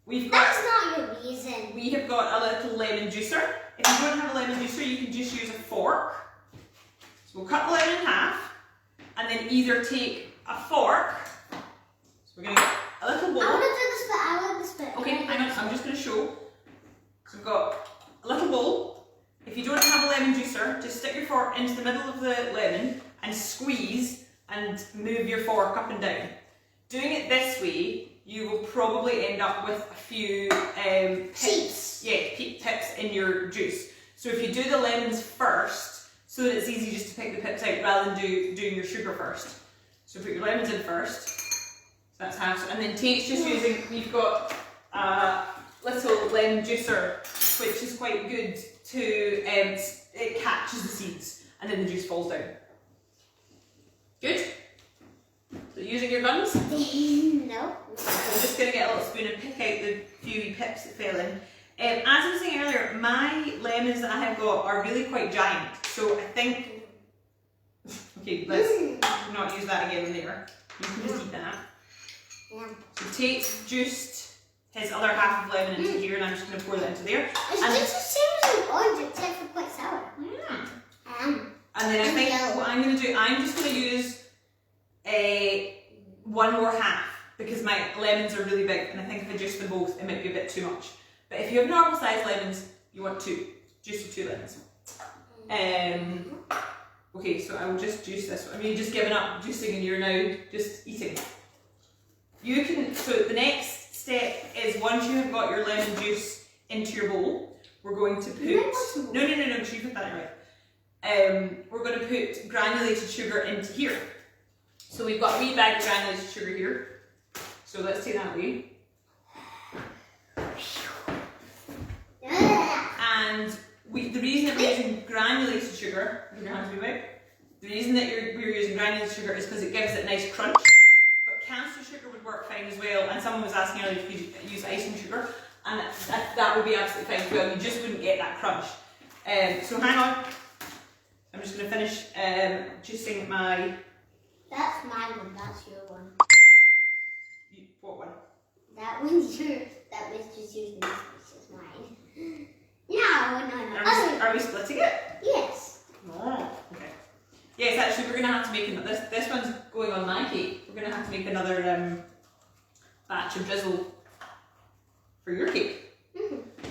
not your reason. We have got a little lemon juicer. If you don't have a lemon juicer, you can just use a fork. So we'll cut the lemon in half, and then either take a fork. So we're going to get a little bowl. I want to do this bit, I like this bit. Okay, hang on, I'm just going to show. So we've got a little bowl. If you don't have a lemon juicer, just stick your fork into the middle of the lemon and squeeze and move your fork up and down. Doing it this way, you will probably end up with a few pips. Yeah, pips in your juice. So if you do the lemons first, so that it's easy just to pick the pips out rather than doing your sugar first. So put your lemons in first. So that's half. And then Tate's just using, we've got a little lemon juicer, which is quite good to, it catches the seeds and then the juice falls down. Good? So using your guns? No. I'm just going to get a little spoon and pick out the few wee pips that fell in. As I was saying earlier, my lemons that I have got are really quite giant. So I think, okay, let's not use that again there. You can just eat that. Yeah. So Tate's juiced his other half of lemon into here, and I'm just going to pour that into there. It's just the same as an orange, except for quite sour. And then I think what I'm going to do, I'm just going to use one more half, because my lemons are really big, and I think if I juice them both, it might be a bit too much. But if you have normal sized lemons, you want 2. Juice for 2 lemons. Okay, so I will just juice this one. I mean, you've just given up juicing and you're now just eating. You can, so the next step is once you have got your lemon juice into your bowl, we're going to put, no, you put that in right. We're going to put granulated sugar into here. So we've got a wee bag of granulated sugar here. So let's take that away. And the reason that we're using granulated sugar, give your hands away. The reason that we're using granulated sugar is because it gives it a nice crunch. But caster sugar would work fine as well. And someone was asking earlier if you could use icing sugar, and that would be absolutely fine as well. You just wouldn't get that crunch. So hang on. I'm just going to finish juicing my. That's my one. That's your one. What one? That one's yours. That was just using this. This is mine. No. Are we splitting it? Yes. Oh, okay. Yes, actually, we're going to have to make another. This one's going on my cake. We're going to have to make another batch of drizzle for your cake.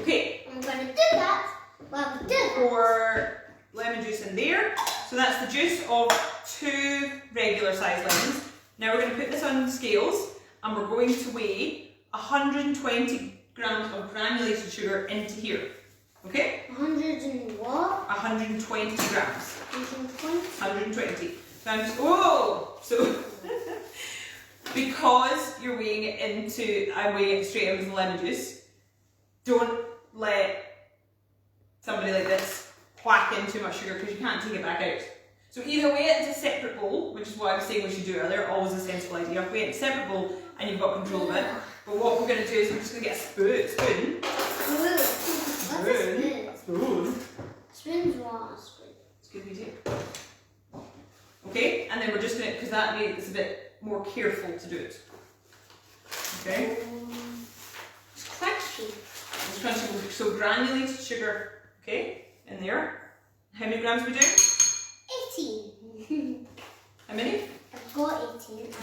Okay. I'm going to do that. Well, we do that. Pour lemon juice in there. So that's the juice of 2 regular sized lemons. Now we're going to put this on scales, and we're going to weigh 120 grams of granulated sugar into here. Okay? 100 and what? 120 grams. 120. So I'm just, so because you're weighing it into, I'm weighing it straight out with the lemon juice, don't let somebody like this whack in too much sugar, because you can't take it back out. So either weigh it into a separate bowl, which is what I was saying we should do earlier, always a sensible idea. Weigh it in a separate bowl and you've got control of it. But what we're going to do is we're just going to get a spoon. Spoon's what? Excuse me, too. Okay, and then we're just going to, because that way it's a bit more careful to do it. Okay? It's crunchy. It's crunchy. So granulated sugar, okay, in there. How many grams are we doing? 18. How many?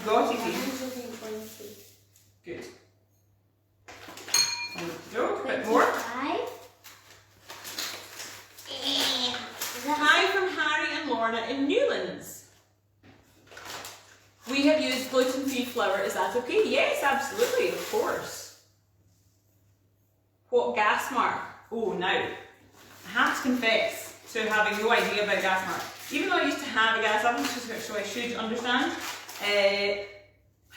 got it, Evie? 120. Good. Go, a bit more. 25. Is that Hi from Harry and Lorna in Newlands. We have used gluten-free flour, is that okay? Yes, absolutely, of course. What gas mark? Oh, now, I have to confess to having no idea about gas mark. Even though I used to have a gas oven, so I should understand. I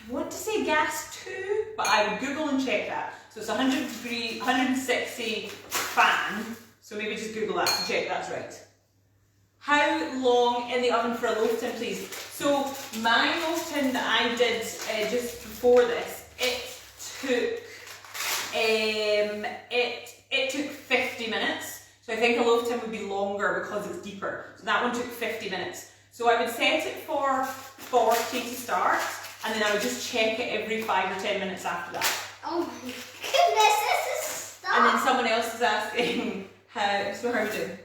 want to say gas 2, but I would Google and check that. So it's 160 fan, so maybe just Google that to check that's right. How long in the oven for a loaf tin, please? So my loaf tin that I did just before this, it took 50 minutes. So I think a loaf tin would be longer because it's deeper. So that one took 50 minutes. So I would set it for 40 to start, and then I would just check it every 5 or 10 minutes after that. Oh my goodness, this is stuff. And then someone else is asking, how are we doing?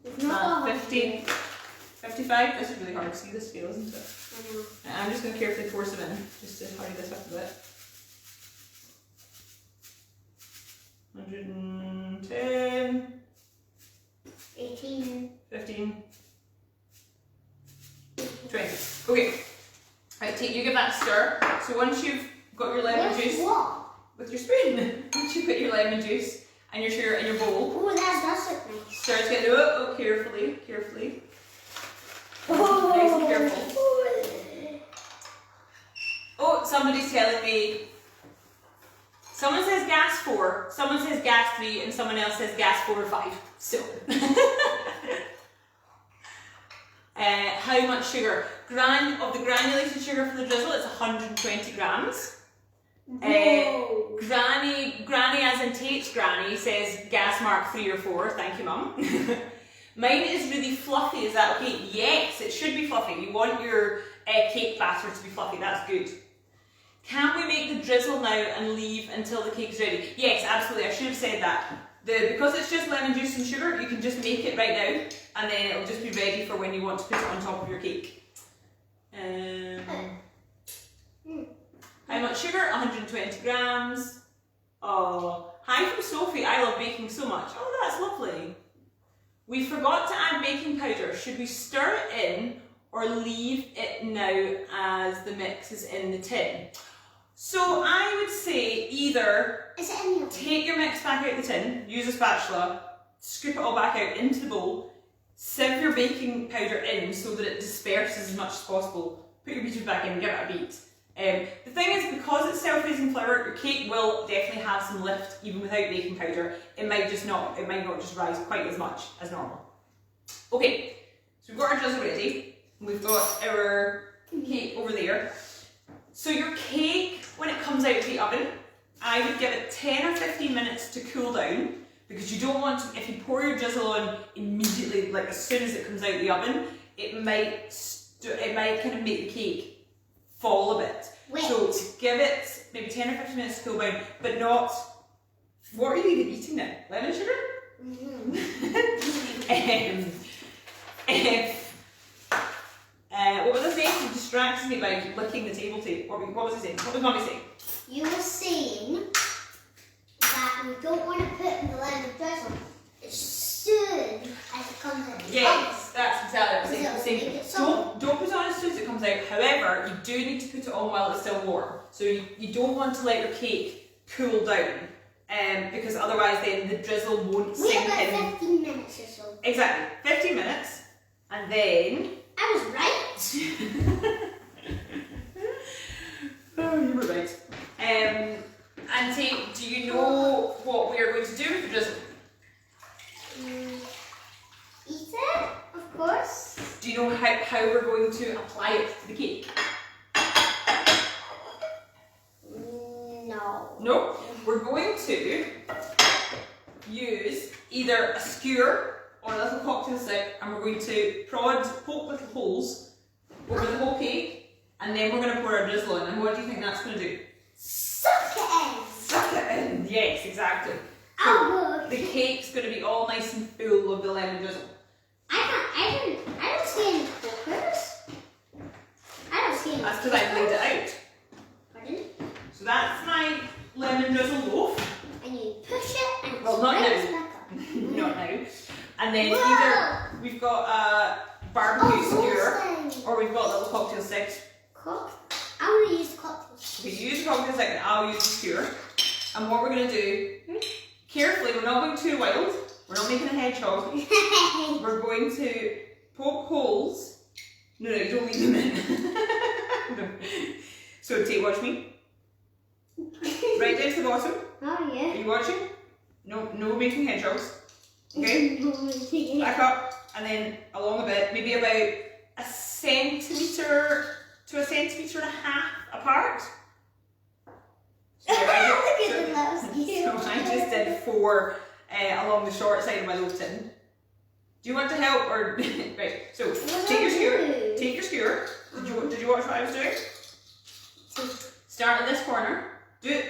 It's not 50, 55. This is really hard to see this scale, isn't it? I know. I'm just going to carefully force them in, just to hurry this up a bit. 110, 18. 15, 20. Okay. Right, you give that a stir. So once you've got your lemon juice What? with your spoon, once you put your lemon juice and your sugar in your bowl, Oh, that does look nice. stir it together. Oh, carefully, carefully. Oh. Nice and careful. Oh, somebody's telling me. Someone says gas 4, someone says gas 3, and someone else says gas 4 or 5. So, how much sugar? Of the granulated sugar for the drizzle, it's 120 grams. Whoa. Granny as in Tate's granny says gas mark 3 or 4. Thank you, Mum. Mine is really fluffy. Is that okay? Yes, it should be fluffy. You want your cake batter to be fluffy. That's good. Can we make the drizzle now and leave until the cake is ready? Yes, absolutely. I should have said that. Because it's just lemon juice and sugar, you can just make it right now, and then it'll just be ready for when you want to put it on top of your cake. How much sugar? 120 grams. Oh, hi from Sophie. I love baking so much. Oh, that's lovely. We forgot to add baking powder. Should we stir it in or leave it now as the mix is in the tin? So I would say either take your mix back out the tin, use a spatula, scoop it all back out into the bowl, sieve your baking powder in so that it disperses as much as possible, put your beaters back in and give it a beat. The thing is, because it's self-raising flour, your cake will definitely have some lift even without baking powder. It might not just rise quite as much as normal. Okay, so we've got our drizzle ready. We've got our cake over there. So your cake, when it comes out of the oven, I would give it 10 or 15 minutes to cool down, because you don't want to, if you pour your drizzle on immediately, like as soon as it comes out of the oven, it might kind of make the cake fall a bit. Wait. So to give it maybe 10 or 15 minutes to cool down, but not, what are you even eating now? Lemon sugar? What was I saying? He distracted me by licking the table tape. What was he saying? What was Mommy saying? You were saying that we don't want to put the lemon drizzle as soon as it comes out. Yes, that's exactly what I was saying. So Don't put it on as soon as it comes out. However, you do need to put it on while it's still warm. So you don't want to let your cake cool down, because otherwise then the drizzle won't sink in. Wait about 15 minutes or so. Exactly, 15 minutes, and then. I was right. Oh, you were right. And Tate, do you know what we are going to do with the drizzle? Eat it, of course. Do you know how we're going to apply it to the cake? No. No, we're going to use either a skewer or a little cocktail stick, and we're going to poke little holes over the whole cake, and then we're going to pour our drizzle in. And what do you think that's going to do? Suck it in. Suck it in. Yes, exactly. So the cake's going to be all nice and full of the lemon drizzle. I don't see any pokers. I And then Whoa. either we've got a barbecue skewer thing. or we've got little cocktail sticks. I want to use the cocktail. Okay, you use the cocktail stick and I'll use the skewer. And what we're going to do, carefully, we're not going too wild. We're not making a hedgehog. We're going to poke holes. No, you don't leave them in. No. So, watch me. Right down to the bottom. Oh, yeah. Are you watching? No making hedgehogs. Okay? Back up, and then along a bit, maybe about a centimetre to a centimetre and a half apart. So I just did 4 along the short side of my loaf tin. Do you want to help or right? So take your skewer. Take your skewer. Did you watch what I was doing? Start at this corner. Do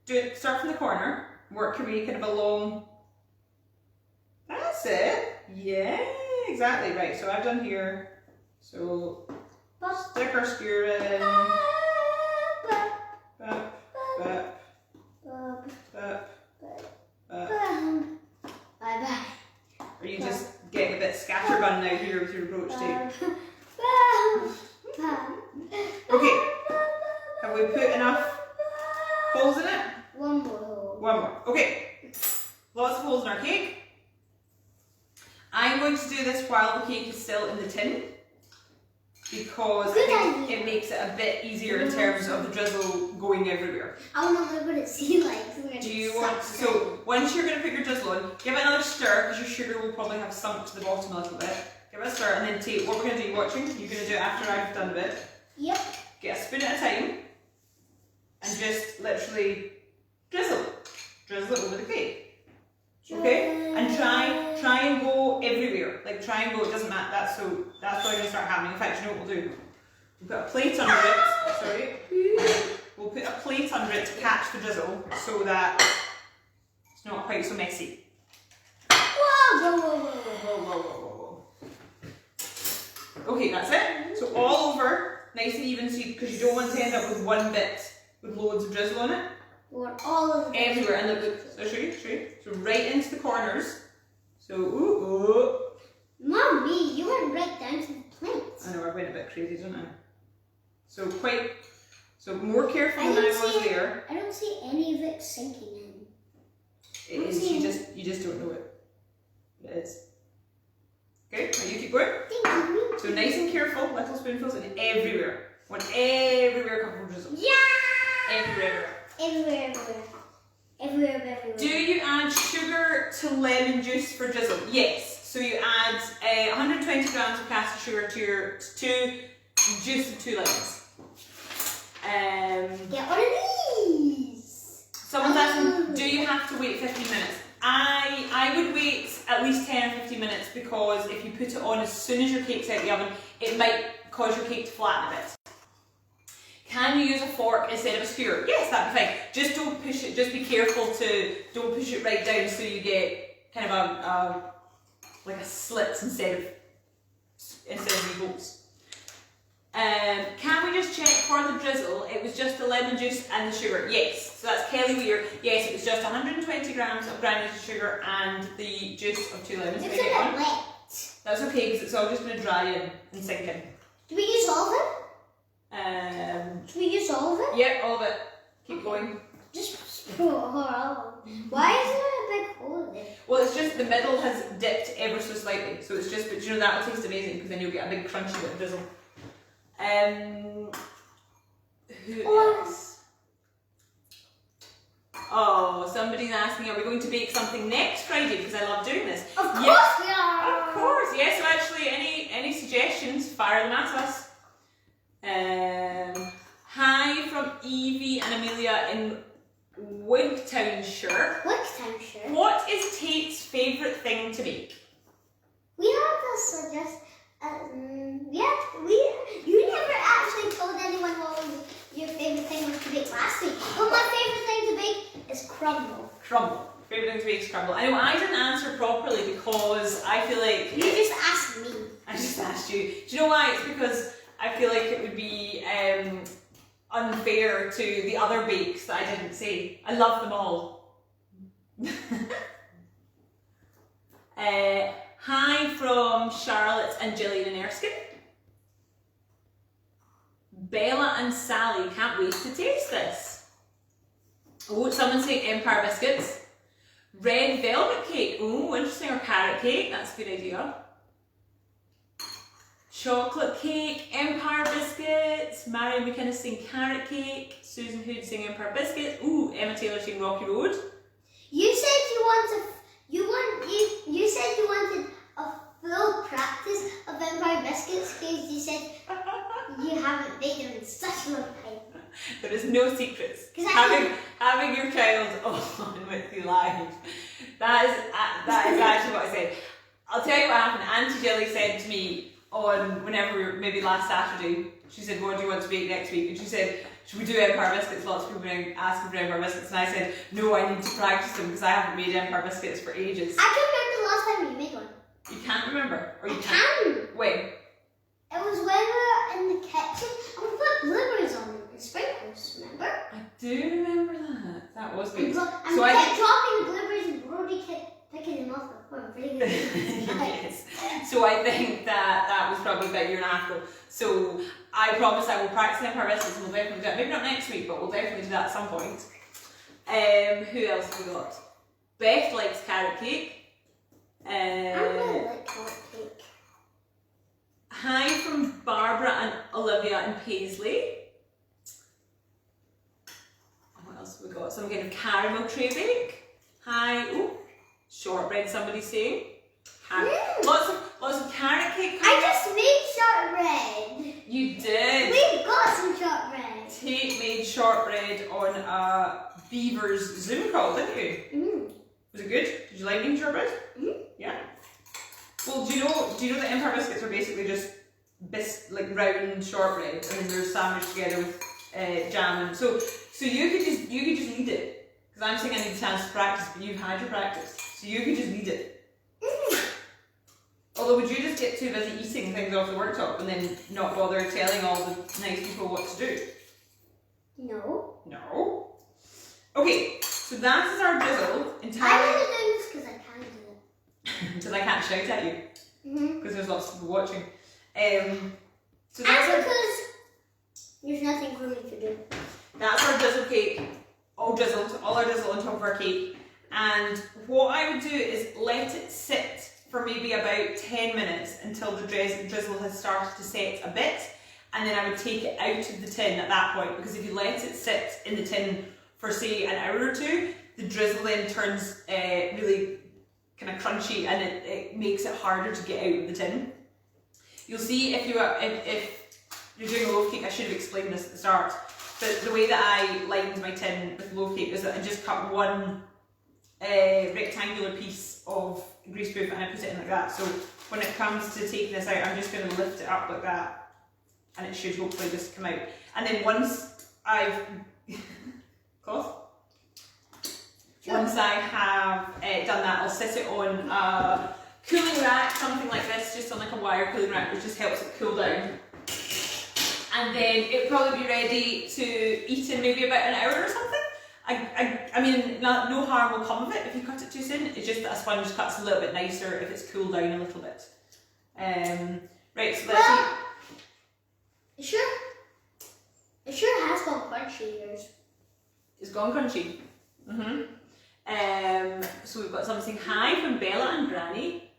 it. Start from the corner. Work your way kind of along. That's it. Yeah, exactly right. So I've done here. So stick our skewer in. Are you just getting a bit scattergun now here with your approach tape? Okay. Have we put enough holes in it? One more hole. One more. Okay. Lots of holes in our cake. I'm going to do this while the cake is still in the tin because I think it makes it a bit easier in terms of the drizzle going everywhere. I want to know what it seems like. Do you want so once you're going to put your drizzle on, give it another stir because your sugar will probably have sunk to the bottom a little bit. Give it a stir and then take what we're going to do. Watching, you're going to do it after I've done a bit. Yep. Get a spoon at a time and just literally drizzle it over the cake. Okay, and try and go everywhere. Like try and go. It doesn't matter. That's probably going to start happening. In fact, you know what we'll do? We'll put a plate under it. Sorry. We'll put a plate under it to catch the drizzle so that it's not quite so messy. Whoa. Okay, that's it. So all over, nice and even, because you don't want to end up with one bit with loads of drizzle on it. We want all of them. Everywhere. And look, so show you. So right into the corners. So, ooh. Mommy, you went right down to the plate. I know, I went a bit crazy, didn't I? So more careful than I was there. I don't see any of it sinking in. It is, you just don't know it. It is. Okay, now you keep going. So nice and careful, little spoonfuls and everywhere. Want everywhere a couple of drizzle. Yeah! Everywhere. Everywhere. Do you add sugar to lemon juice for drizzle? Yes. So you add 120 grams of caster sugar to your juice of 2 lemons. Get one of these. Someone's asking, do you have to wait 15 minutes? I would wait at least 10 or 15 minutes because if you put it on as soon as your cake's out of the oven, it might cause your cake to flatten a bit. Can you use a fork instead of a skewer? Yes, that'd be fine. Just don't push it, just be careful to don't push it right down so you get kind of like a slit instead of wee holes. Can we just check for the drizzle? It was just the lemon juice and the sugar. Yes. So that's Kelly Weir. Yes, it was just 120 grams of granulated sugar and the juice of 2 lemons. It's a bit wet. That's okay because it's all just going to dry in and sink in. Do we use all of it? Do we use all of it? Yep, all of it. Keep going. Just pour all of it. Why is there a big hole in there? Well, it's just the middle has dipped ever so slightly. So it's just, but you know that will taste amazing because then you'll get a big crunchy bit of drizzle. Who else? Oh, somebody's asking, are we going to bake something next Friday? Because I love doing this. Of course we are. Of course, yes. So actually, any suggestions, fire them at us. Hi from Evie and Amelia in Wigtownshire. Wigtownshire. What is Tate's favourite thing to bake? We have to suggest. You never actually told anyone what your favourite thing was to bake last week. But my favourite thing to bake is crumble. Crumble. Favourite thing to bake is crumble. I know I didn't answer properly because I feel like... You just asked me. I just asked you. Do you know why? It's because I feel like it would be unfair to the other bakes that I didn't say. I love them all. Hi from Charlotte and Gillian and Erskine. Bella and Sally, can't wait to taste this. Oh, someone's saying Empire biscuits. Red velvet cake, oh interesting, or carrot cake, that's a good idea. Chocolate cake, Empire biscuits. Marion McInnes saying carrot cake. Susan Hood saying Empire biscuits. Ooh, Emma Taylor saying Rocky Road. You said you said you wanted a full practice of Empire biscuits because you said you haven't made them in such a long time. There is no secrets. Having your child on with you live. That is actually what I said. I'll tell you what happened. Auntie Jilly said to me on maybe last Saturday, she said, what do you want to bake next week? And she said, should we do Empire biscuits? Lots of people are asking for Empire biscuits. And I said, no, I need to practice them because I haven't made Empire biscuits for ages. I can remember the last time you made one. You can't remember? Or you can. When? It was when we were in the kitchen and we put blueberries on them and sprinkles, remember? I do remember that. That was good. And we kept dropping the blueberries and Brody kept picking them off the floor. Pretty good. Yes. So I think that was probably about a year and a half ago. So I promise I will practice Empire biscuits and we'll definitely do that. Maybe not next week, but we'll definitely do that at some point. Who else have we got? Beth likes carrot cake. I really like carrot cake. Hi from Barbara and Olivia and Paisley. What else have we got? Some kind of caramel tray bake. Hi, oh, shortbread somebody's saying. Lots of carrot cake. I just made shortbread. You did. We've got some shortbread. Tate made shortbread on a Beaver's Zoom call, didn't you? Mm. Was it good? Did you like making shortbread? Mm. Yeah. Well, do you know that Empire biscuits are basically just like round shortbread, and then they're sandwiched together with jam, and so you could just lead it, because I'm saying I need a chance to practice, but you've had your practice, so you could just lead it. Mm. Although, would you just get too busy eating things off the worktop and then not bother telling all the nice people what to do? No. No. Okay, so that is our drizzle I'm entirely. only doing this because I can do it. Because I can't shout at you. Because there's lots of people watching. So that's because there's nothing for me to do. That's our drizzle cake, all drizzled, all our drizzle on top of our cake. And what I would do is let it sit for maybe about 10 minutes until the drizzle has started to set a bit. And then I would take it out of the tin at that point, because if you let it sit in the tin for say an hour or two, the drizzle then turns really kind of crunchy, and it makes it harder to get out of the tin. You'll see if you're doing a loaf cake, I should have explained this at the start, but the way that I lined my tin with loaf cake is that I just cut one rectangular piece of greaseproof and I put it in like that. So when it comes to taking this out, I'm just going to lift it up like that, and it should hopefully just come out. And then once I've cloth. Sure. Once I have done that, I'll sit it on a cooling rack, something like this, just on like a wire cooling rack, which just helps it cool down. And then it'll probably be ready to eat in maybe about an hour or something. I mean, no harm will come of it if you cut it too soon. It's just that a sponge cuts a little bit nicer if it's cooled down a little bit. Right, so let's see. It sure has gone crunchy, yours. It's gone crunchy. So we've got something hi from Bella and Granny.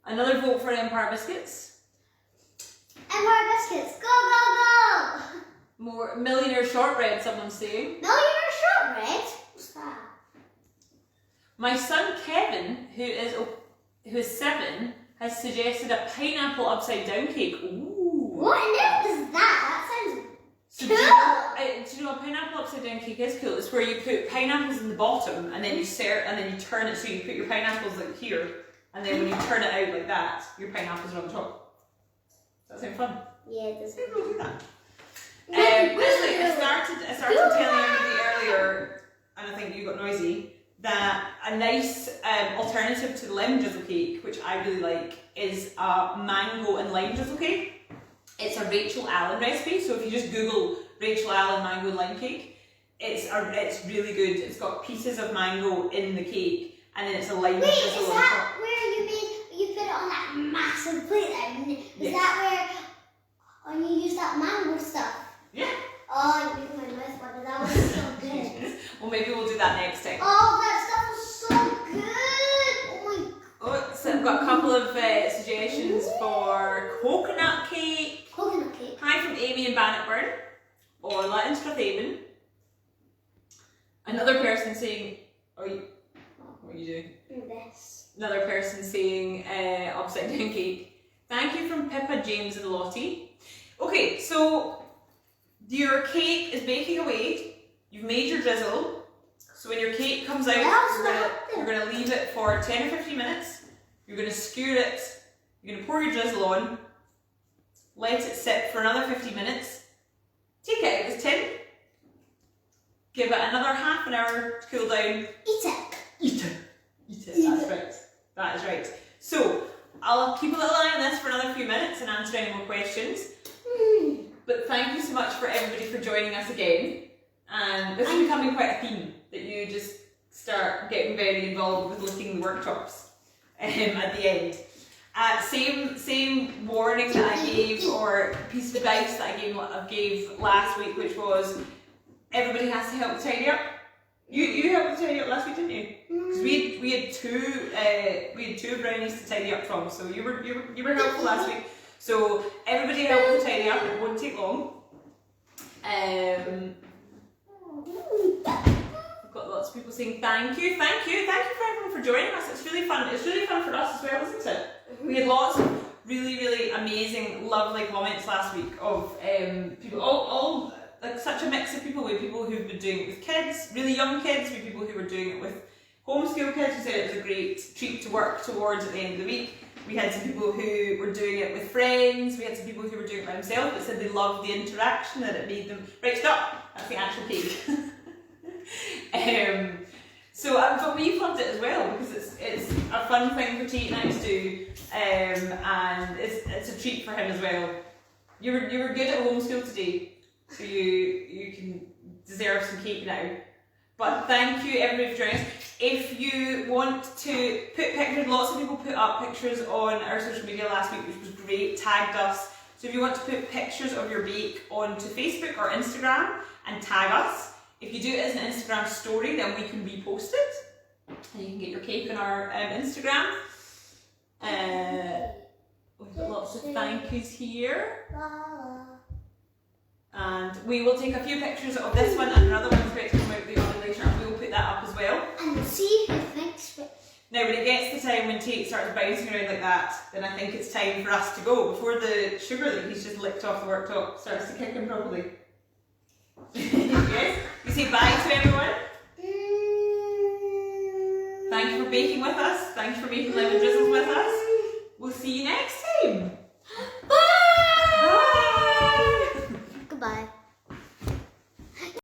Another vote for Empire biscuits. Empire biscuits, go, go, go! More millionaire shortbread, someone's saying. Millionaire shortbread? What's that? My son Kevin, who is 7, has suggested a pineapple upside down cake. Ooh. What on earth is that? That sounds so cool. Do you know a pineapple upside down cake is cool? It's where you put pineapples in the bottom and then you turn it, so you put your pineapples like here, and then when you turn it out like that, your pineapples are on the top. Does that sound fun? Yeah, it does. Maybe we'll do that. I started telling everybody earlier, and I think you got noisy, that a nice alternative to the lemon drizzle cake, which I really like, is a mango and lime drizzle cake. It's a Rachel Allen recipe, so if you just Google Rachel Allen mango and lime cake, it's really good. It's got pieces of mango in the cake, and then it's a lime drizzle on top. Wait, is that where you put it on that massive plate then. Is Yes. that where when you use that mango stuff? Yeah. Oh, you made my mouth water. That was so good. Well, maybe we'll do that next time. Oh, that stuff was so good. Oh my god. Oh, so I've got a couple of suggestions for coconut cake. Coconut cake. Hi from Amy in Bannockburn. Or Latin Strathaven. Another person saying, what are you doing? This. Another person saying upside down cake. Thank you from Pippa, James and Lottie. Okay, so your cake is baking away. You've made your drizzle. So when your cake comes out, you're gonna leave it for 10 or 15 minutes. You're gonna skewer it. You're gonna pour your drizzle on. Let it sit for another 15 minutes. Take it out of the tin. Give it another half an hour to cool down. Eat it. Eat it. Eat it. That's right. That is right. So I'll keep a little eye on this for another few minutes and answer any more questions. But thank you so much for everybody for joining us again. And this is becoming quite a theme that you just start getting very involved with looking the workshops at the end. Same warning that I gave, or piece of advice that I gave last week, which was everybody has to help tidy up. You helped tidy up last week, didn't you? Because we had two brownies to tidy up from, so you were helpful last week. So everybody helped to tidy up. It won't take long. I've got lots of people saying thank you for everyone for joining us. It's really fun. It's really fun for us as well, isn't it? We had lots of really amazing, lovely comments last week of people, all like such a mix of people. We had people who've been doing it with kids, really young kids. We had people who were doing it with homeschool kids who said it was a great treat to work towards at the end of the week. We had some people who were doing it with friends. We had some people who were doing it by themselves but said they loved the interaction, that it made them... Right, stop! That's the actual cake. But we've loved it as well because it's a fun thing for Tate and I to do, and it's a treat for him as well. You were good at homeschool today, so you can deserve some cake now. But thank you everybody for joining us. If you want to put pictures, lots of people put up pictures on our social media last week, which was great, tagged us. So if you want to put pictures of your bake onto Facebook or Instagram and tag us, if you do it as an Instagram story, then we can repost it. And you can get your cake on our Instagram. We've got lots of thank yous here. And we will take a few pictures of this one and another one's about to come out the oven later, and we will put that up as well. And we'll see who thinks it. Now when it gets the time when Tate starts bouncing around like that, then I think it's time for us to go, before the sugar that he's just licked off the worktop starts to kick in properly. Yes? You say bye to everyone? Thank you for baking with us. Thank you for making lemon drizzles with us. We'll see you next time.